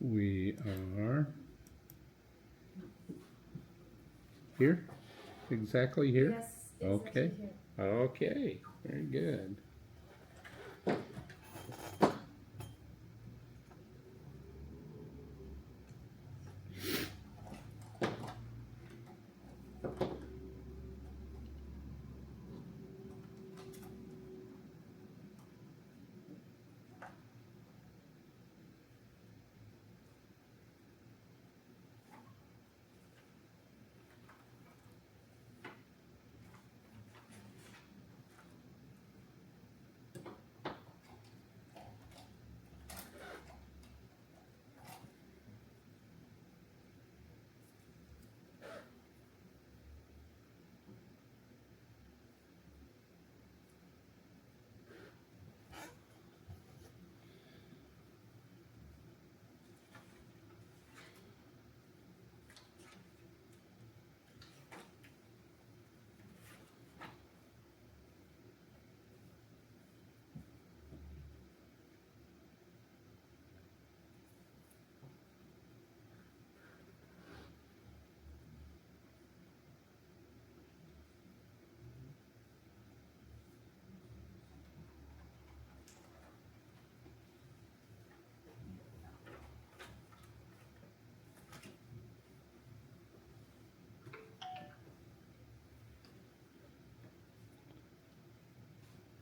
We are here? Exactly here? Yes, exactly Okay. here. Okay, very good.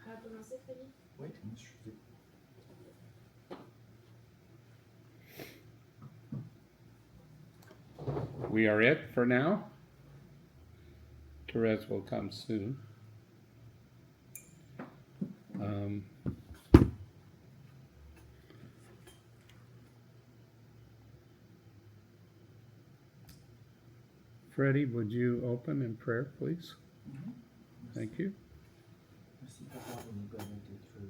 On va commencer, Freddy? Oui, moi je faisais. We are it for now. Therese will come soon. Freddie, would you open in prayer, please? Thank you. Merci papa de nous permettre d'être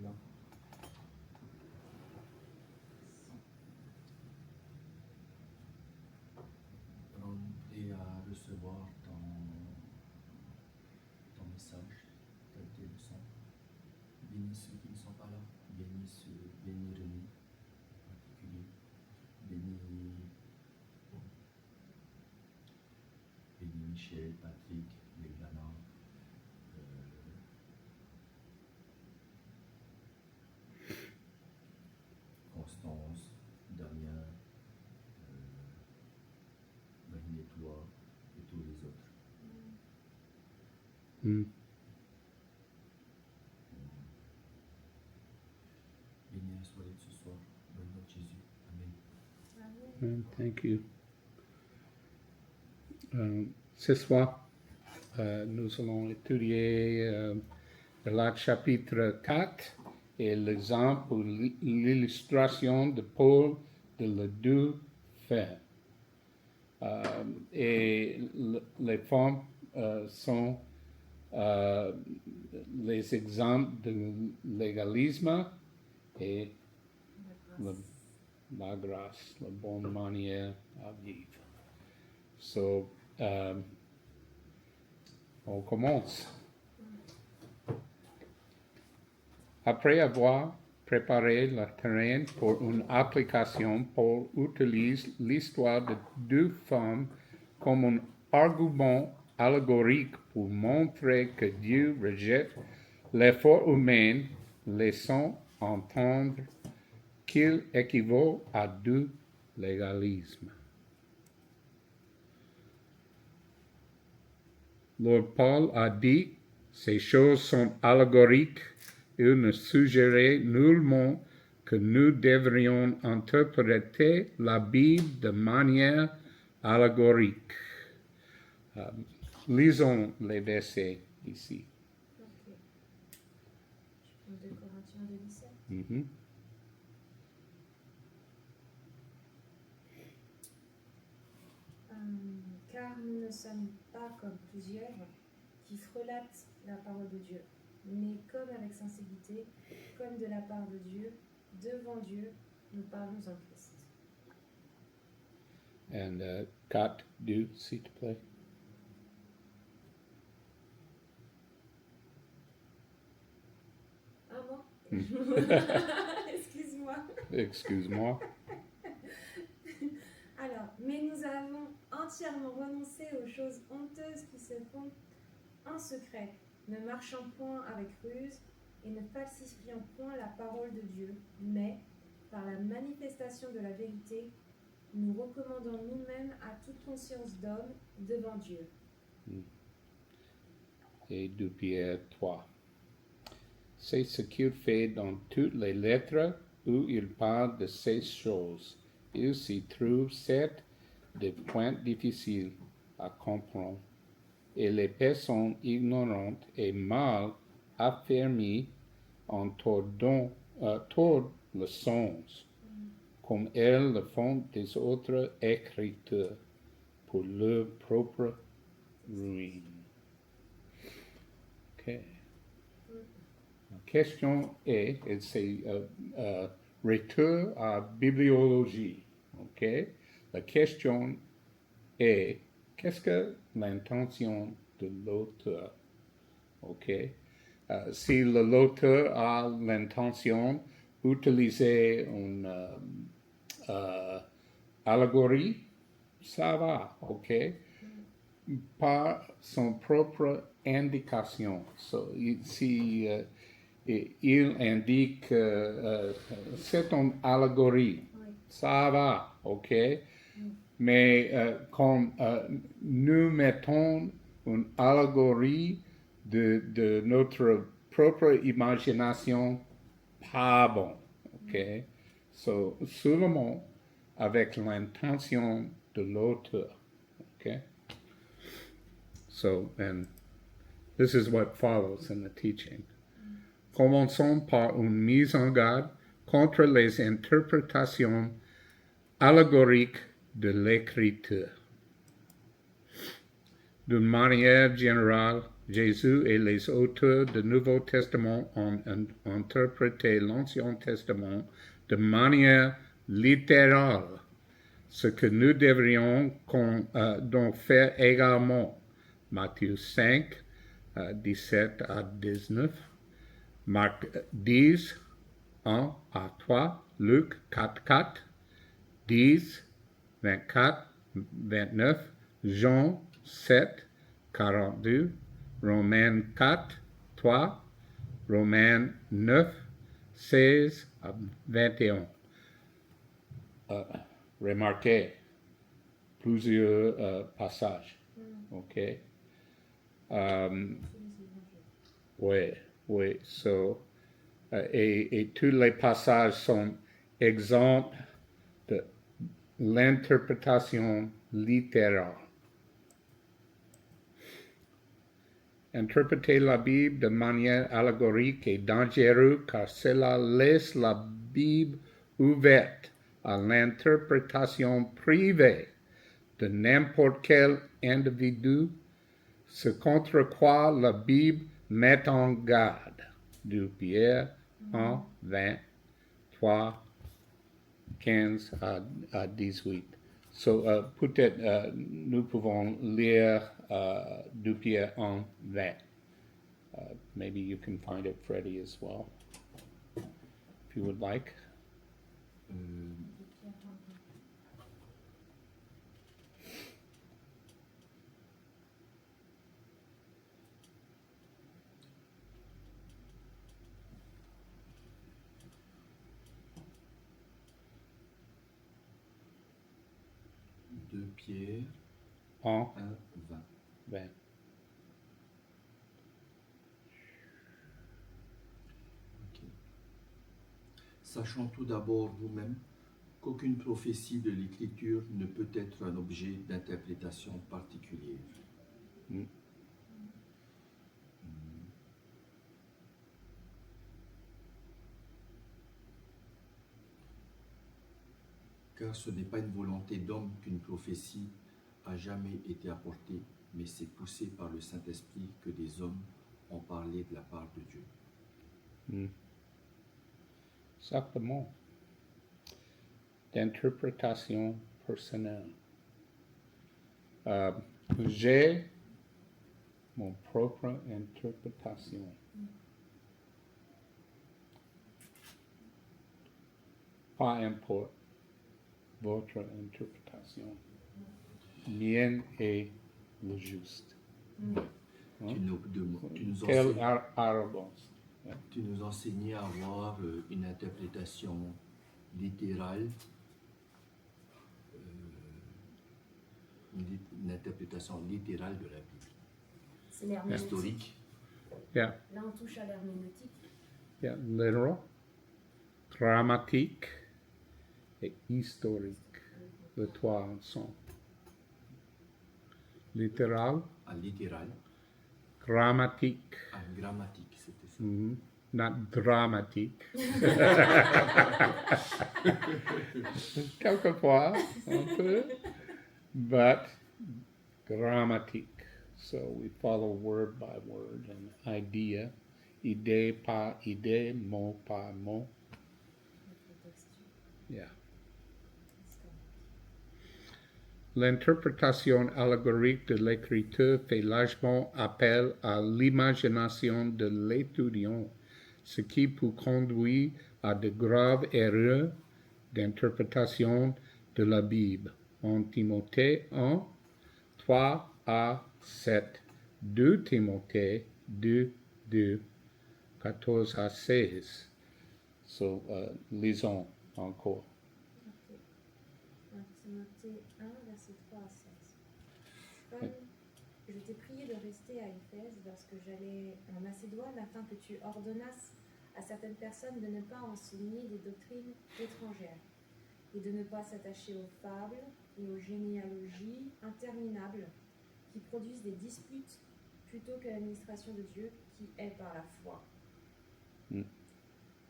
là. Et à recevoir ton message tel qu'ils le sont. Bénis ceux qui ne sont pas là. Bénis René en particulier. Bénis Michel, Patrick, Liliana, Constance, Damien, Marine et toi, et tous les autres. Mm. Bénis la soirée de ce soir. Au nom de Jésus. Amen. Thank you. Ce soir, nous allons étudier le chapitre 4 et l'exemple ou l'illustration de Paul de les deux faits. Et les formes sont les exemples de légalisme et la grâce, la bonne manière à vivre. So, on commence. Après avoir préparé le terrain pour une application, Paul utilise l'histoire de deux femmes comme un argument allégorique pour montrer que Dieu rejette l'effort humain, laissant entendre qu'il équivaut à du légalisme. Lord Paul a dit, ces choses sont allégoriques. Il ne suggérait nullement que nous devrions interpréter la Bible de manière allégorique. Lisons les versets ici. Ok. Je prends 2 Corinthiens 2:17. Mhm. Car nous ne sommes pas comme plusieurs qui frelatent la parole de Dieu, mais comme avec sincérité, comme de la part de Dieu, devant Dieu, nous parlons en Christ. And 4, 2, s'il te plaît. Ah, moi Excuse-moi. Excuse-moi. entièrement renoncer aux choses honteuses qui se font en secret, ne marchant point avec ruse et ne falsifiant point la parole de Dieu, mais, par la manifestation de la vérité, nous recommandons nous-mêmes à toute conscience d'homme devant Dieu. Et 2 Pierre 3. C'est ce qu'il fait dans toutes les lettres où il parle de ces choses. Il s'y trouve certes des points difficiles à comprendre, et les personnes ignorantes et mal affermies en tordent le sens, comme elles le font des autres écriteurs, pour leur propre ruine. Ok. La question est, et c'est retour à bibliologie. Ok. La question est, qu'est-ce que l'intention de l'auteur? Ok. Si l'auteur a l'intention d'utiliser une allégorie, ça va, ok? Par son propre indication. So, si il indique c'est une allégorie, ça va, ok? Mais quand nous mettons une allégorie de notre propre imagination, pas bon, ok? So, seulement avec l'intention de l'auteur, ok? So, and this is what follows in the teaching. Commençons par une mise en garde contre les interprétations allégoriques de l'écriture. D'une manière générale, Jésus et les auteurs du Nouveau Testament ont interprété l'Ancien Testament de manière littérale, ce que nous devrions donc faire également. Matthieu 5, 17 à 19, Marc 10, 1 à 3, Luc 4, 4, 10, 24, 29, Jean 7, 42, Romains 4, 3, Romains 9, 16 à 21. Remarquez plusieurs passages. OK? Oui. So, et tous les passages sont exempts de l'interprétation littérale. Interpréter la Bible de manière allégorique est dangereux car cela laisse la Bible ouverte à l'interprétation privée de n'importe quel individu, ce contre quoi la Bible met en garde. 2 Pierre 1, 20, 3, 15 à 18. So, peut-être nous pouvons lire 2 Pierre 1, 20. Maybe you can find it, Freddie, as well, if you would like. Pierre 1, 20. 20. Okay. Sachant tout d'abord vous-même qu'aucune prophétie de l'Écriture ne peut être un objet d'interprétation particulière. Car ce n'est pas une volonté d'homme qu'une prophétie a jamais été apportée, mais c'est poussé par le Saint-Esprit que des hommes ont parlé de la part de Dieu. Exactement. D'interprétation personnelle. J'ai mon propre interprétation. Pas importe votre interprétation. mien est le juste. Tu nous Quelle enseignes, arrogance. tu nous enseignais à avoir une interprétation littérale, une interprétation littérale de la Bible, C'est l'herméneutique. historique. Yeah, Là, on touche à l'herméneutique. yeah, literal, dramatique et historique. Les trois ensemble. Littéral, Littéral, grammatique, grammatique, c'était ça. not dramatique. Quelquefois, un peu, but grammatique. So we follow word by word and idea, idée par idée, mot par mot. Yeah. L'interprétation allégorique de l'écriture fait largement appel à l'imagination de l'étudiant, ce qui peut conduire à de graves erreurs d'interprétation de la Bible. En Timothée 1, 3 à 7, 2 Timothée 2, 2, 14 à 16. So, lisons encore. Donc, Timothée 1, verset 3 à 16. Comme je t'ai prié de rester à Éphèse lorsque j'allais en Macédoine, afin que tu ordonnasses à certaines personnes de ne pas enseigner des doctrines étrangères et de ne pas s'attacher aux fables et aux généalogies interminables qui produisent des disputes plutôt que l'administration de Dieu qui est par la foi.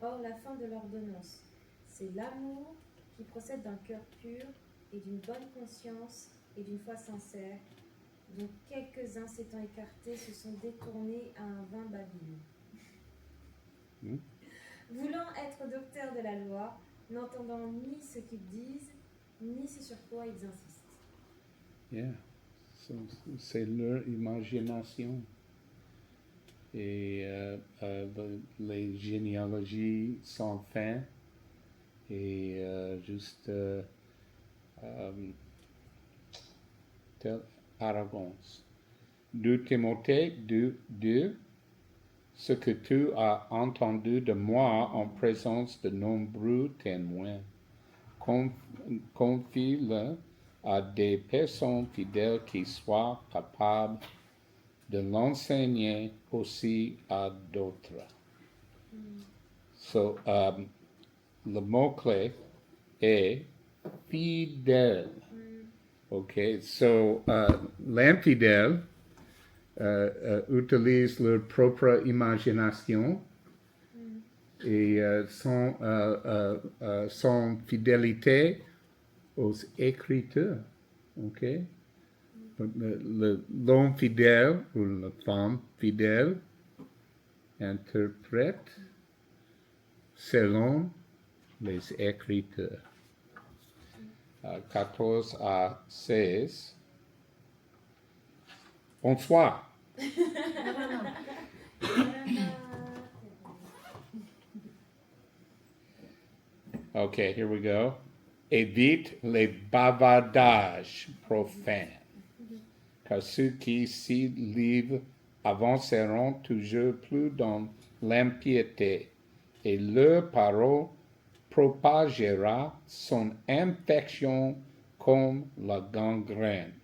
Or, la fin de l'ordonnance, c'est l'amour qui procède d'un cœur pur et d'une bonne conscience et d'une foi sincère, dont quelques-uns s'étant écartés se sont détournés à un vain babil. Voulant être docteurs de la loi, n'entendant ni ce qu'ils disent, ni ce sur quoi ils insistent. Yeah. So, c'est leur imagination. Et les généalogies sans fin et juste telle arrogance. 2 Timothée 2, 2. Ce que tu as entendu de moi en présence de nombreux témoins, confie-le à des personnes fidèles qui soient capables de l'enseigner aussi à d'autres. So, le mot-clé est fidèle. Okay, so l'infidèle utilise leur propre imagination et son fidélité aux Écritures. Okay? L'homme fidèle ou la femme fidèle interprète selon les Écritures. 14 à 16. Bonsoir. Okay, here we go. Évite les bavardages profanes, car ceux qui s'y livrent avanceront toujours plus dans l'impiété, et leur parole propagera son infection comme la gangrène.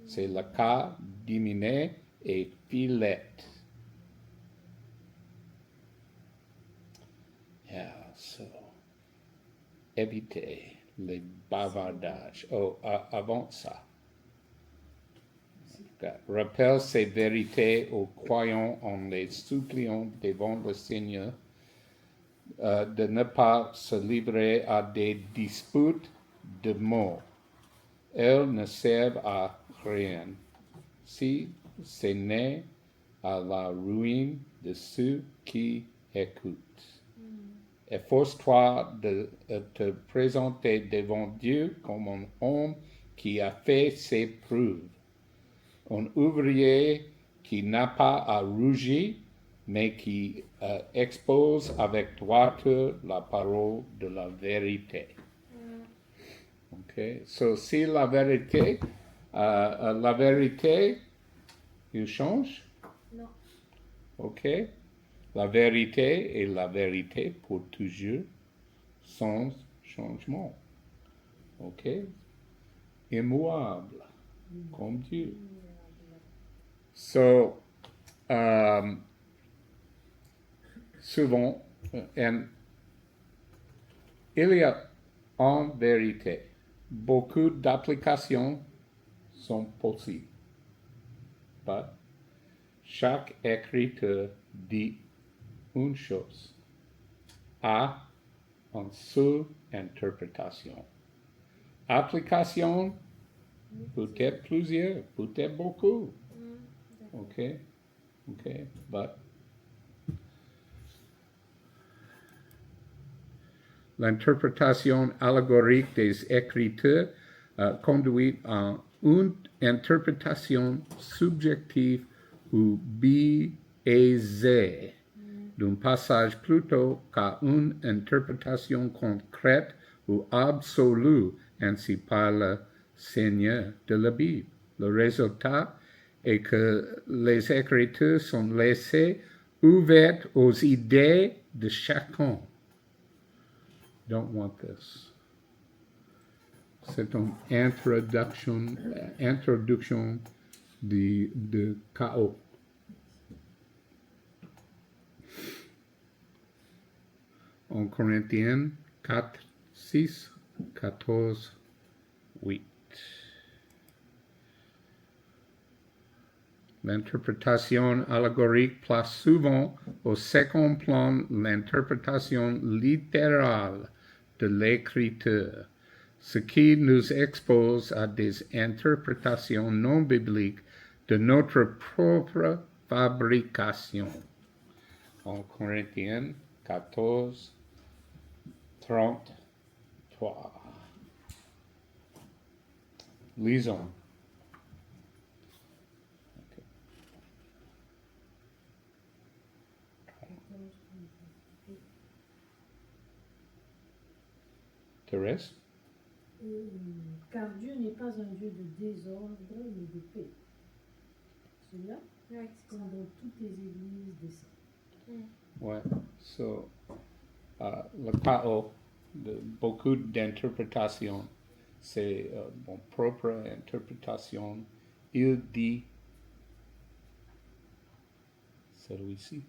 C'est le cas d'Hyménée et Philette. Yeah, so, évitez les bavardages. Oh, avant ça. Rappelle ces vérités aux croyants en les suppliant devant le Seigneur de ne pas se livrer à des disputes de mots. Elles ne servent à rien si ce n'est à la ruine de ceux qui écoutent. Efforce-toi de te présenter devant Dieu comme un homme qui a fait ses preuves, un ouvrier qui n'a pas à rougir, mais qui expose avec droiture la parole de la vérité. Okay? So, si la vérité La vérité, il change? Non. OK. La vérité est la vérité pour toujours, sans changement. OK. Immuable, comme Dieu. So, souvent, il y a en vérité beaucoup d'applications sont possibles. Mais chaque écriture dit une chose, a une seule interprétation. Application, peut-être plusieurs, peut-être beaucoup. OK, but l'interprétation allégorique des Écritures conduit à une interprétation subjective ou biaisée d'un passage plutôt qu'à une interprétation concrète ou absolue ainsi par le Seigneur de la Bible. Le résultat est que les Écritures sont laissées ouvertes aux idées de chacun. Don't want this. C'est une introduction de chaos. En Corinthiens 4, 6, 14, 8. L'interprétation allégorique place souvent au second plan l'interprétation littérale de l'écriture, ce qui nous expose à des interprétations non bibliques de notre propre fabrication. En Corinthiens 14, 33. Lisons. Thérèse? Car Dieu n'est pas un Dieu de désordre, mais de paix. C'est là, Oui, c'est comme dans toutes les églises des saints. Ouais, so, le chaos, beaucoup d'interprétations, c'est mon propre interprétation. Il dit celui-ci.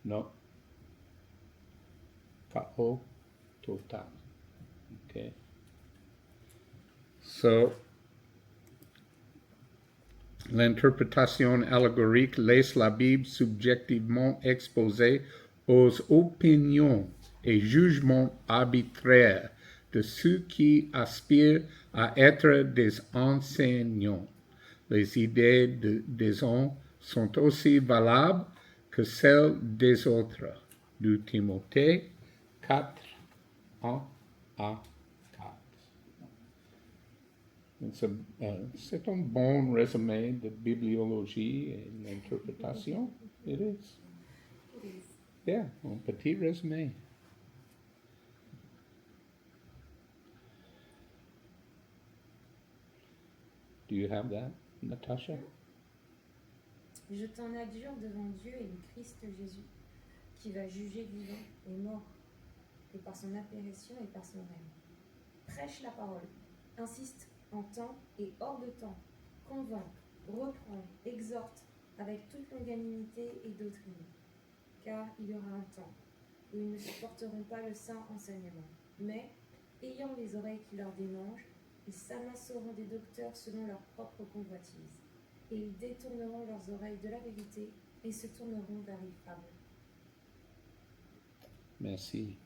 Non. Chaos total. Okay. So, l'interprétation allégorique laisse la Bible subjectivement exposée aux opinions et jugements arbitraires de ceux qui aspirent à être des enseignants. Les idées des uns sont aussi valables que celles des autres. De Timothée 4, 1 à 4. C'est un bon résumé de bibliologie et l'interprétation. It is. Yeah, un petit résumé. Do you have that, Natasha? Je t'en adjure devant Dieu et le Christ Jésus, qui va juger vivant et mort, et par son apparition et par son règne. Prêche la parole, insiste en temps et hors de temps, convainc, reprend, exhorte avec toute longanimité et doctrine. Car il y aura un temps où ils ne supporteront pas le saint enseignement, mais, ayant les oreilles qui leur démangent, ils s'amasseront des docteurs selon leur propre convoitise, et ils détourneront leurs oreilles de la vérité et se tourneront vers les fables. Merci.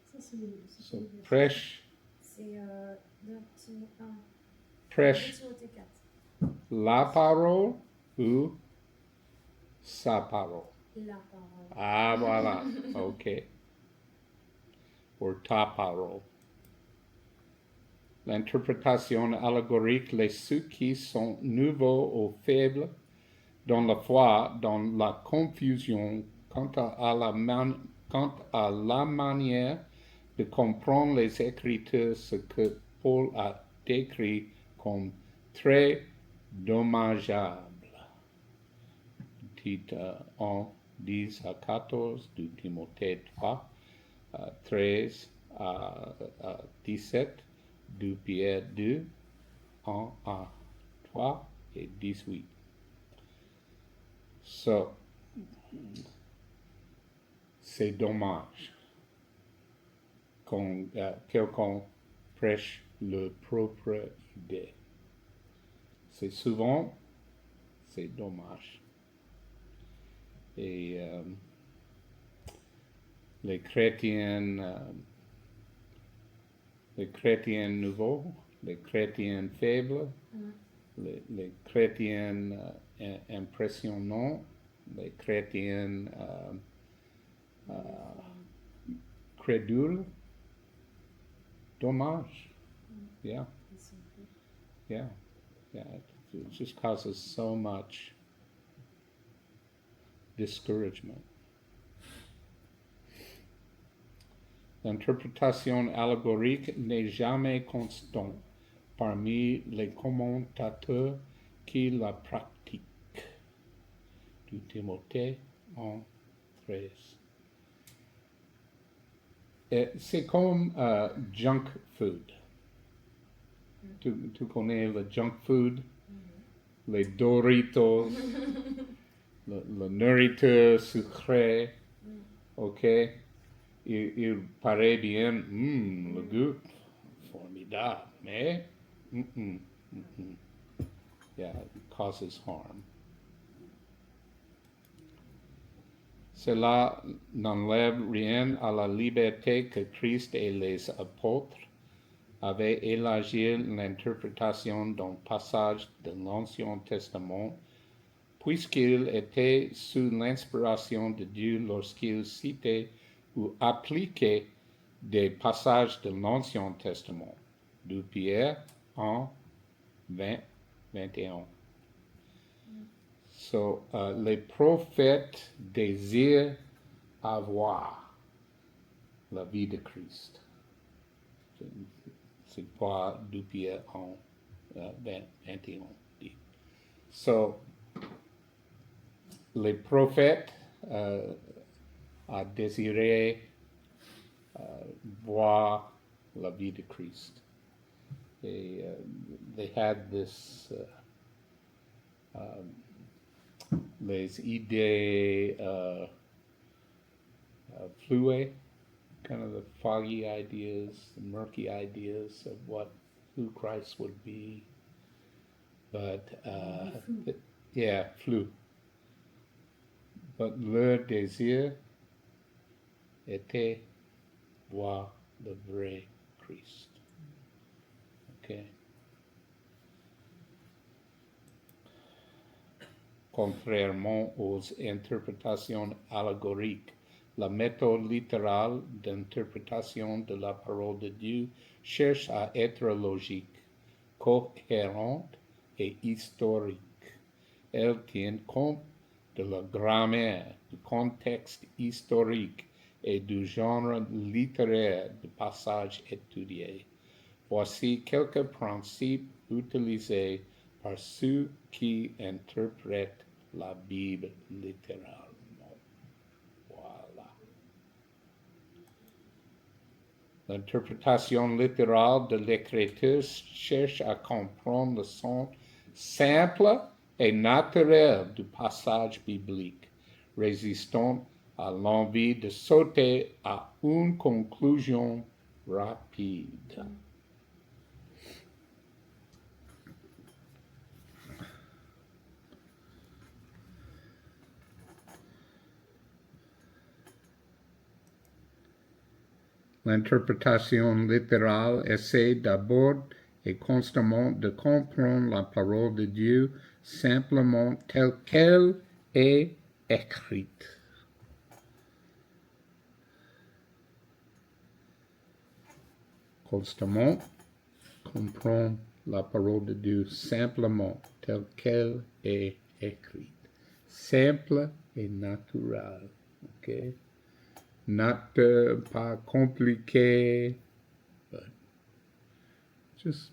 Ça, c'est So, le prêche, C'est dans Timothée 1, prêche Timothée 4. la parole ou sa parole? La parole. Ah, voilà. OK. Or ta parole. L'interprétation allégorique laisse ceux qui sont nouveaux ou faibles dans la foi, dans la confusion quant à la manière de comprendre les Écritures, ce que Paul a décrit comme très dommageable. Titre 1, 10 à 14 de Timothée 3, 13 à 17 de Pierre 2, 1 à 3 et 18. So, c'est dommage quand quelqu'un prêche leur propre idée. C'est souvent, c'est dommage. Et les chrétiens nouveaux, les chrétiens faibles, les chrétiens impressionnants, les chrétiens crédules. Dommage. Yeah, yeah. It just causes so much discouragement. L'interprétation allégorique n'est jamais constante parmi les commentateurs qui la pratiquent. Du Timothée 1:13. C'est comme junk food. Tu connais le junk food, les Doritos, le nourriture sucrée, ok? Il paraît bien, le goût, formidable, mais yeah, it causes harm. Cela n'enlève rien à la liberté que Christ et les apôtres avaient élargi l'interprétation d'un passage de l'Ancien Testament, puisqu'ils étaient sous l'inspiration de Dieu lorsqu'ils citaient ou appliquaient des passages de l'Ancien Testament, de Pierre 1, 20, 21. So, les prophètes désirent avoir la vie de Christ. C'est quoi 2 Pierre 1, 21 dit. So, les prophètes a désiré voir la vie de Christ. Et they had this les idées fluid, kind of the foggy ideas, the murky ideas of who Christ would be, but flou. But leur désir était voir le vrai Christ. Okay. Contrairement aux interprétations allégoriques, la méthode littérale d'interprétation de la parole de Dieu cherche à être logique, cohérente et historique. Elle tient compte de la grammaire, du contexte historique et du genre littéraire du passage étudié. Voici quelques principes utilisés par ceux qui interprètent la Bible littéralement. Voilà. L'interprétation littérale de l'Écriture cherche à comprendre le sens simple et naturel du passage biblique, résistant à l'envie de sauter à une conclusion rapide. L'interprétation littérale essaie d'abord et constamment de comprendre la parole de Dieu simplement telle qu'elle est écrite. Constamment comprendre la parole de Dieu simplement telle qu'elle est écrite. Simple et naturel. Okay? Not pas compliqué, but just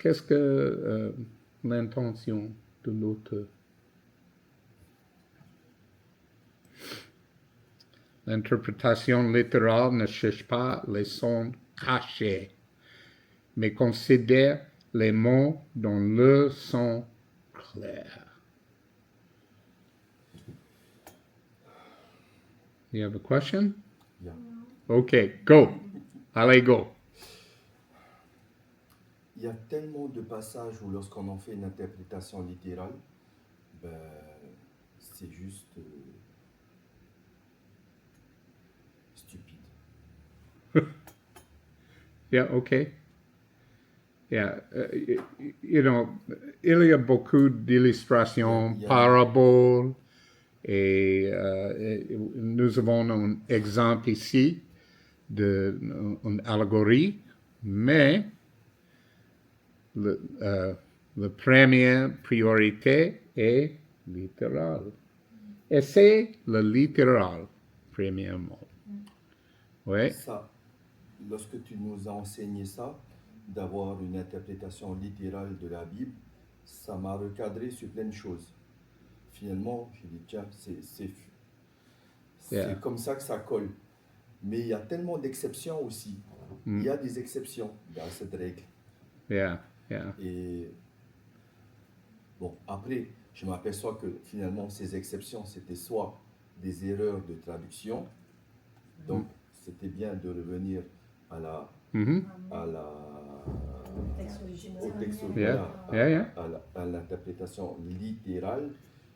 qu'est-ce que l'intention de l'auteur? L'interprétation littérale ne cherche pas les sons cachés, mais considère les mots dans leur son clair. You have a question? Yeah. Okay, go. Allez, go. Il y a tellement de passages où lorsqu'on en fait une interprétation littérale, ben, c'est juste stupide. Yeah, okay. Yeah, you know, il y a beaucoup d'illustrations, Yeah. paraboles, et nous avons un exemple ici d'une allégorie, mais la première priorité est littérale. Et c'est le littéral, premièrement. Oui, Ça, lorsque tu nous as enseigné ça, d'avoir une interprétation littérale de la Bible, ça m'a recadré sur plein de choses. Finalement, j'ai dit, tiens, c'est Yeah. comme ça que ça colle. Mais il y a tellement d'exceptions aussi. Il y a des exceptions dans cette règle. yeah, yeah. Et bon, après, je m'aperçois que finalement, ces exceptions, c'était soit des erreurs de traduction, donc c'était bien de revenir à la, Mhm. à la, Texte original. au texte, Yeah, voilà, yeah, yeah. à l'interprétation littérale.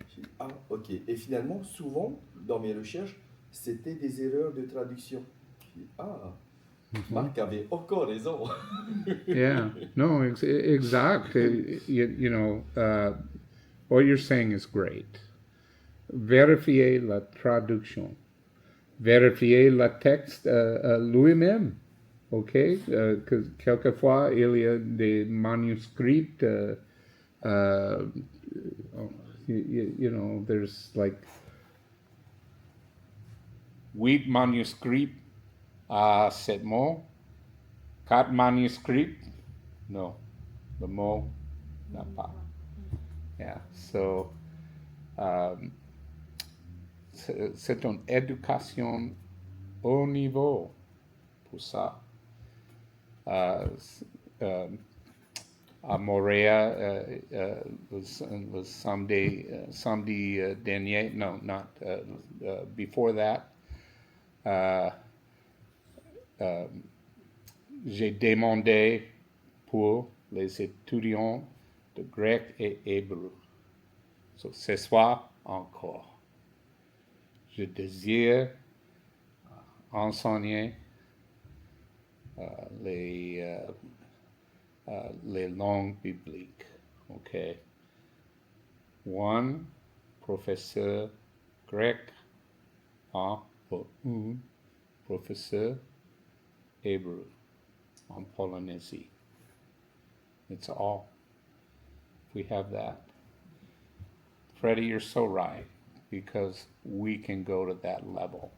J'ai dit, ah, ok. Et finalement, souvent, dans mes recherches, c'était des erreurs de traduction. J'ai dit, ah, Marc avait encore raison. Yeah, no, exact. You know, what you're saying is great. Vérifier la traduction. Vérifier le texte lui-même. OK? Que quelquefois, il y a des manuscrits. You know, there's like 8 manuscrits à 7 mots. 4 manuscrits. No, the mot n'a pas. Yeah, so c'est une éducation haut niveau pour ça. À Montréal, le samedi dernier, no, not before that, j'ai demandé pour les étudiants de grec et hébreu. So, ce soir encore, je désire enseigner les langues bibliques. OK? Un professeur grec un professeur hébreu en Polynésie. It's all. We have that. Freddie, you're so right, because we can go to that level.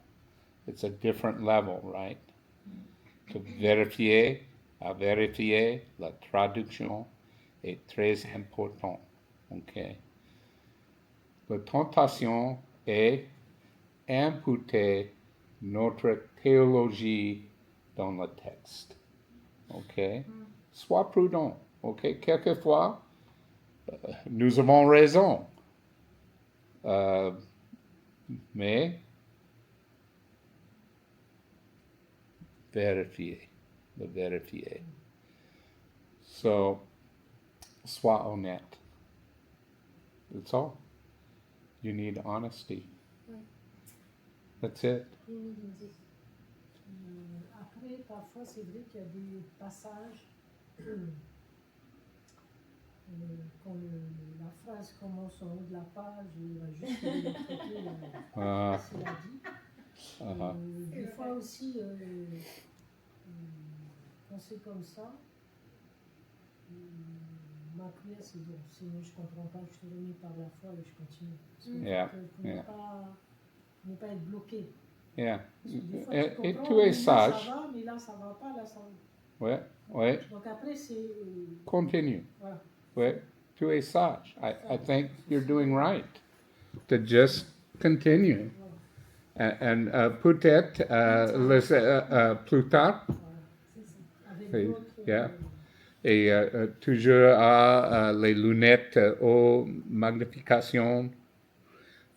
It's a different level, right? To vérifier, à vérifier, la traduction est très important. OK? La tentation est imputer notre théologie dans le texte. OK? Sois prudent. OK? Quelquefois, nous avons raison. Mais vérifier. So, sois honnête. That's all. You need honesty. Oui. That's it. Après, parfois, c'est vrai qu'il y a des passages quand la phrase commence en haut de la page et il va juste traiter c'est la dit. Des fois aussi, quand c'est comme ça, ma prière c'est bon, sinon je ne comprends pas, je te remets par la foi et je continue. Parce que Yeah, pour yeah. ne pas être bloqué. Yeah. Parce que des fois, Et tu comprends, tu es mais là, sage. ça va, mais là ça va pas, là ça va. Ouais, ouais. Donc après, c'est... Continue. Voilà. Ouais. Tu es sage. I think you're doing right. To just continue. And peut-être plus tard, Voilà, c'est ça. Avec et, d'autres... yeah, et toujours à les lunettes haute magnification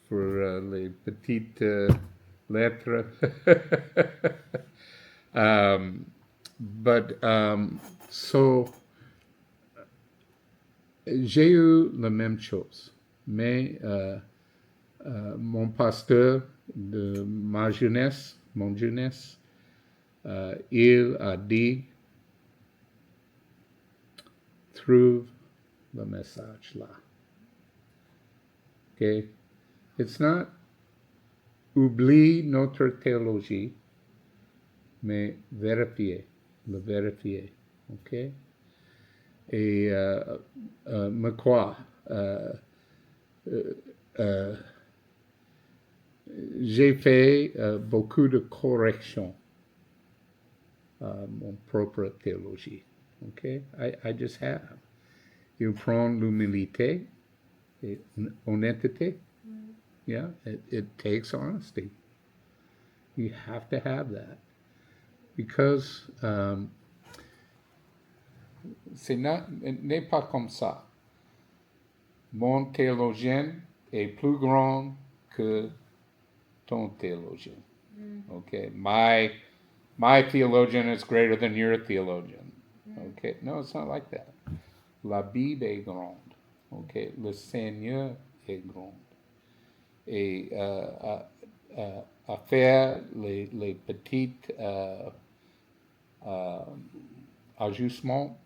pour les petites lettres. So, j'ai eu la même chose, mais mon pasteur de ma jeunesse, il a dit, trouve le message là. Okay? It's not oublie notre théologie, mais vérifier, le vérifier. Okay? Et me croire, j'ai fait beaucoup de corrections à mon propre théologie. Okay? I just have. Il prend l'humilité et honnêteté. Yeah, it takes honesty. You have to have that. Because n'est pas comme ça. Mon théologien est plus grand que ton théologien. Okay, my theologian is greater than your theologian. Okay, no, it's not like that. La Bible est grande. Okay, le Seigneur est grand. Et à faire les petites ajustements,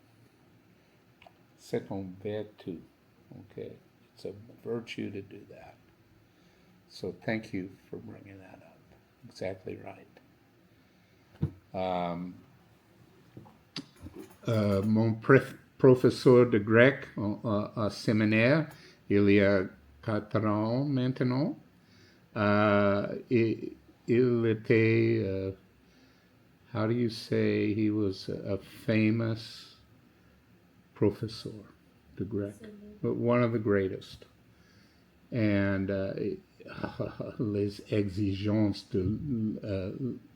c'est une vertu. Okay, it's a virtue to do that. So thank you for bringing that up. Exactly right. Mon professeur de grec au séminaire, il y a 4 ans maintenant, il était, how do you say, he was a famous professor de grec, but one of the greatest. And les exigences de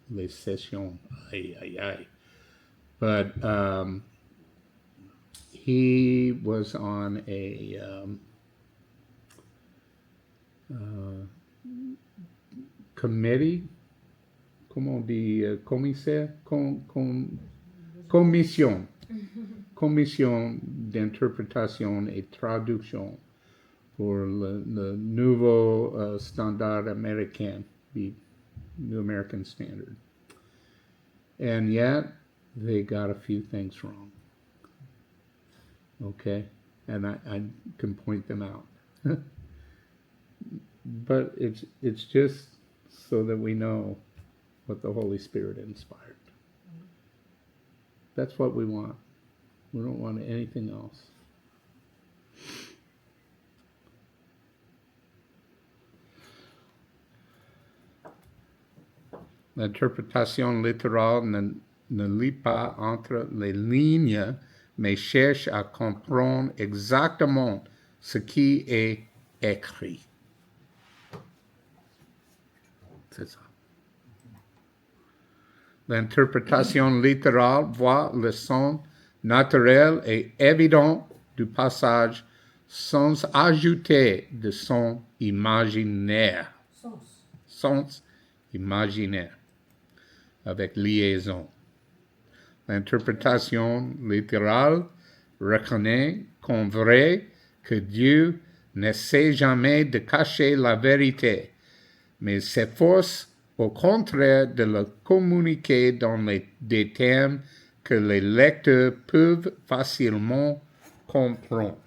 les sessions, aïe. But he was on a committee, comment on dit, commissaire, commission d'interprétation et traduction pour le nouveau standard américain, the New American Standard. And yet, they got a few things wrong. Okay? And I can point them out. But it's just so that we know what the Holy Spirit inspired. That's what we want. We don't want anything else. L'interprétation littérale ne lit pas entre les lignes, mais cherche à comprendre exactement ce qui est écrit. C'est ça. L'interprétation littérale voit le sens naturel et évident du passage sans ajouter de son imaginaire. Sens imaginaire. Avec liaison. L'interprétation littérale reconnaît comme vrai que Dieu n'essaie jamais de cacher la vérité, mais s'efforce au contraire de le communiquer dans des termes que les lecteurs peuvent facilement comprendre.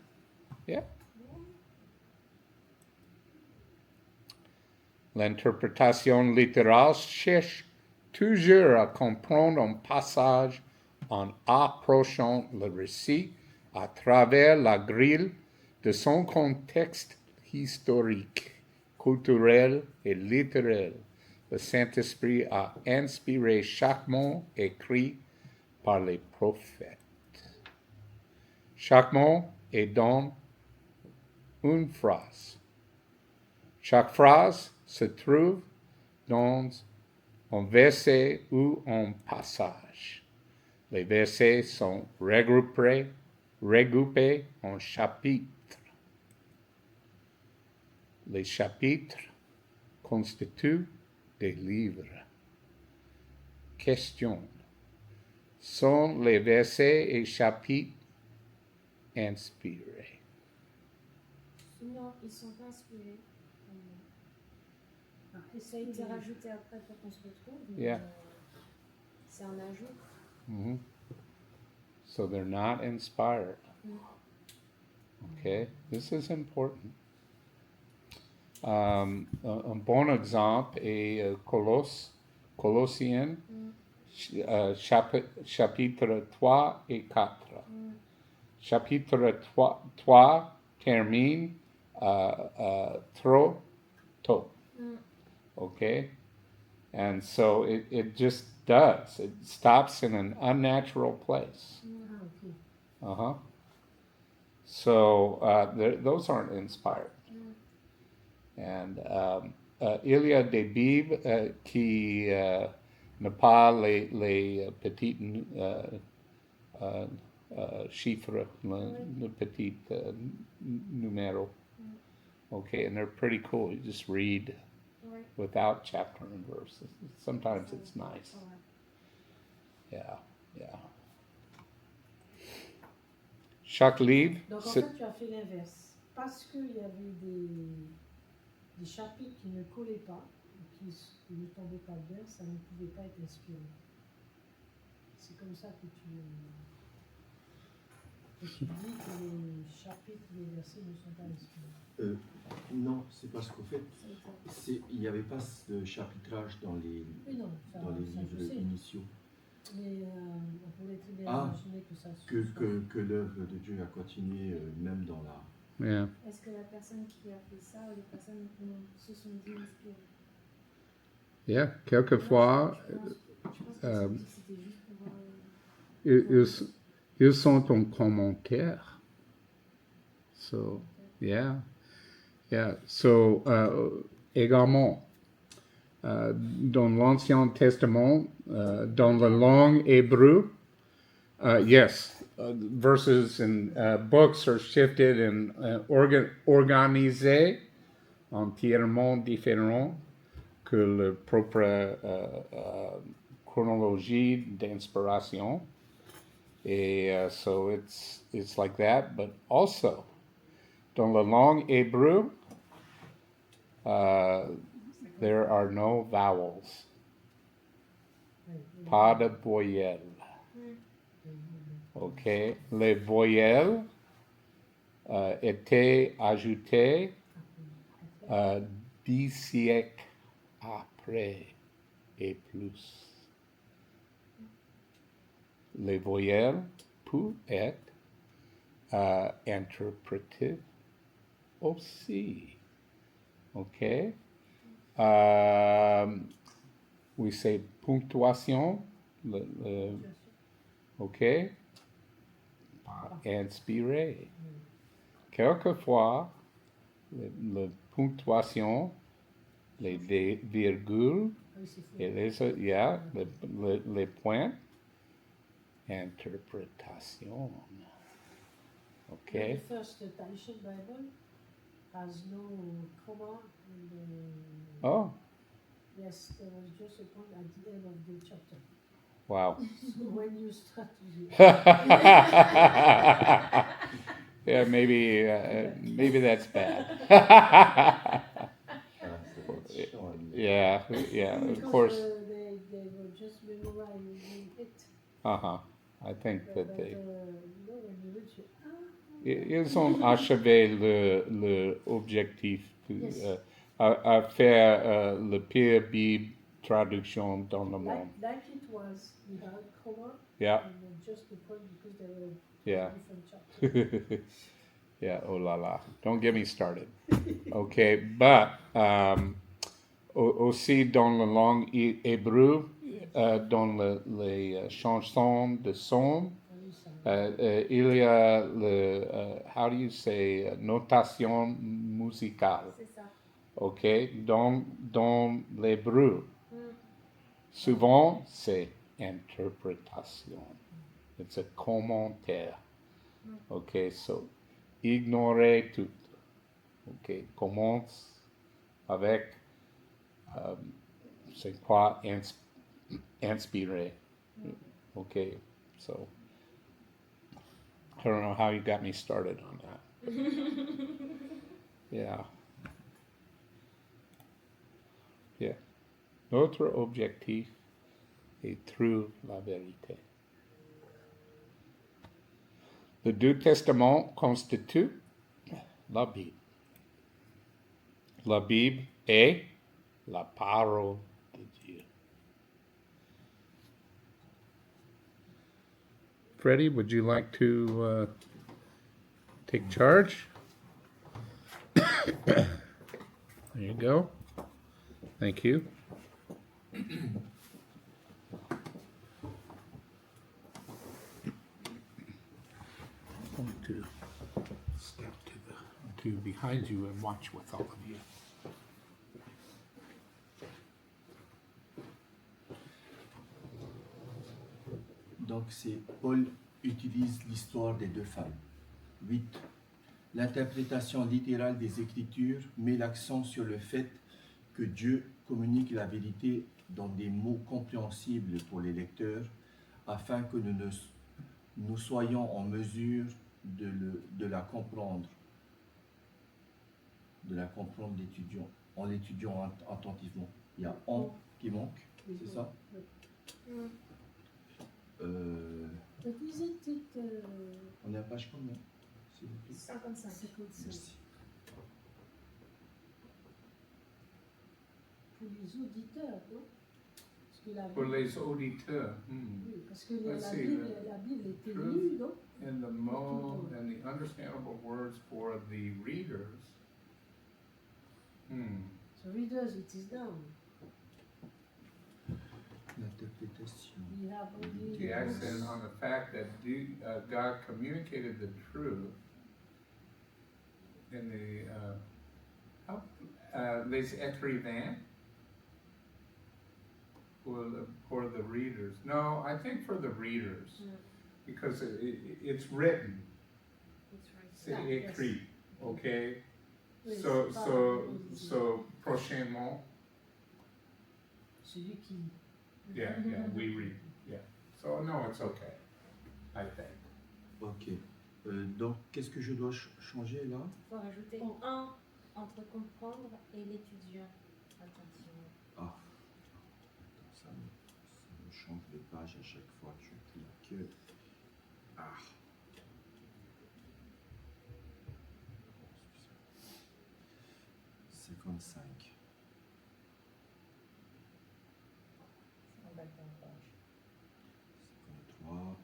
Yeah. L'interprétation littérale cherche toujours à comprendre un passage en approchant le récit à travers la grille de son contexte historique, culturel et littéraire. Le Saint-Esprit a inspiré chaque mot écrit par les prophètes. Chaque mot est dans une phrase. Chaque phrase se trouve dans un verset ou un passage. Les versets sont regroupés en chapitres. Les chapitres constituent des livres. Question. Sont les versets et chapitres inspirés? Non, ils sont pas inspirés. Ça a été rajouté après pour qu'on se retrouve, mais Yeah. C'est un ajout. Mm-hmm. So they're not inspired. Okay, this is important. Un bon exemple est Colossiens chapitre 3 et 4. Chapitre 3 termine trop tôt. Okay? And so it just does. It stops in an unnatural place. Uh-huh. So those aren't inspired. And il y a des Bibles qui n'ont pas les petits chiffres, le petit numéro. Okay, and they're pretty cool. You just read without chapter and verse. Sometimes it's nice. Yeah. Chaque livre. Donc en fait, tu as fait l'inverse. Parce qu'il y avait des chapitres qui ne collaient pas, qui ne tombaient pas bien, ça ne pouvait pas être inspiré. C'est comme ça que tu dis que les chapitres, les versets ne sont pas inspirés. Non, c'est parce qu'en fait, il n'y avait pas de chapitrage dans les livres initiaux. Mais on pourrait très bien imaginer que ça que l'œuvre de Dieu a continué même dans la... Yeah. Est-ce que la personne qui a fait ça ou les personnes se sont dit inspirées? Yeah, quelquefois, Je pense que c'était juste pour... ils sont en commentaire. So, yeah. So, également, dans l'Ancien Testament, dans la langue hébreu, yes, verses and books are shifted and organisés entièrement différents que la propre chronologie d'inspiration. Et so it's like that, but also, dans la langue hébreu, there are no vowels. Pas de voyelles. Okay, les voyelles étaient ajoutées 10 siècles après et plus. Les voyelles peuvent être interprétées aussi. Okay. We say ponctuation. Okay. Inspiré. Quelquefois, la ponctuation, les virgules, et les points, interprétation. Okay. The first Taishan Bible has no comma. Oh. Yes, there was just a point at the end of the chapter. Wow. So when you start to yeah, maybe that's bad. yeah, of course. They were just memorizing it. I think that they. When you reach it, Ils ont achevé l'objectif à faire le pire Bible traduction dans le monde. Like it was without comma. Yeah. And just the point because there were different chapters. Yeah, oh la la. Don't get me started. Okay, but aussi dans la langue hébreu, dans les chansons de son, Ah oui, ça. il y a le, how do you say, notation musicale, C'est ça. ok, dans l'hébreu. Mm. Souvent, c'est interprétation. It's a commentaire. Ok, so ignorez tout. Ok, commence avec c'est quoi inspirer. Ok, so I don't know how you got me started on that. Yeah. Yeah. Notre objectif est trouver la vérité. Le Deux Testaments constituent la Bible. La Bible est la parole de Dieu. Freddie, would you like to take charge? There you go. Thank you. I'm going to step to behind you and watch with all of you. Donc c'est Paul utilise l'histoire des deux femmes. 8. L'interprétation littérale des Écritures met l'accent sur le fait que Dieu communique la vérité dans des mots compréhensibles pour les lecteurs afin que nous soyons en mesure de la comprendre en l'étudiant attentivement. Il y a en qui manque, c'est ça? Mm. On est à page combien? S'il vous plaît. 55. 55. Merci. Pour les auditeurs, non? Parce que la Pour Bible, les auditeurs, oui, parce que Let's la see, Bible était truth. lue, non? and the mode and the understandable words for the readers. So readers, it is down. L'interprétation. We have only The the accent books. on the fact that God communicated the truth in the les écrivains for the readers. No, I think for the readers because it's written, It's right. c'est Ah, yes. écrit, okay. Oui, So c'est pas so composé. so prochainement, Celui qui. yeah, we read, yeah. So no, it's okay, I think. Ok. Donc, qu'est-ce que je dois changer là? Il faut rajouter Oh. un entre comprendre et l'étudiant attentivement. Ah, ça me change les pages à chaque fois que je clique. Ah. 55. On va le faire en page. 53.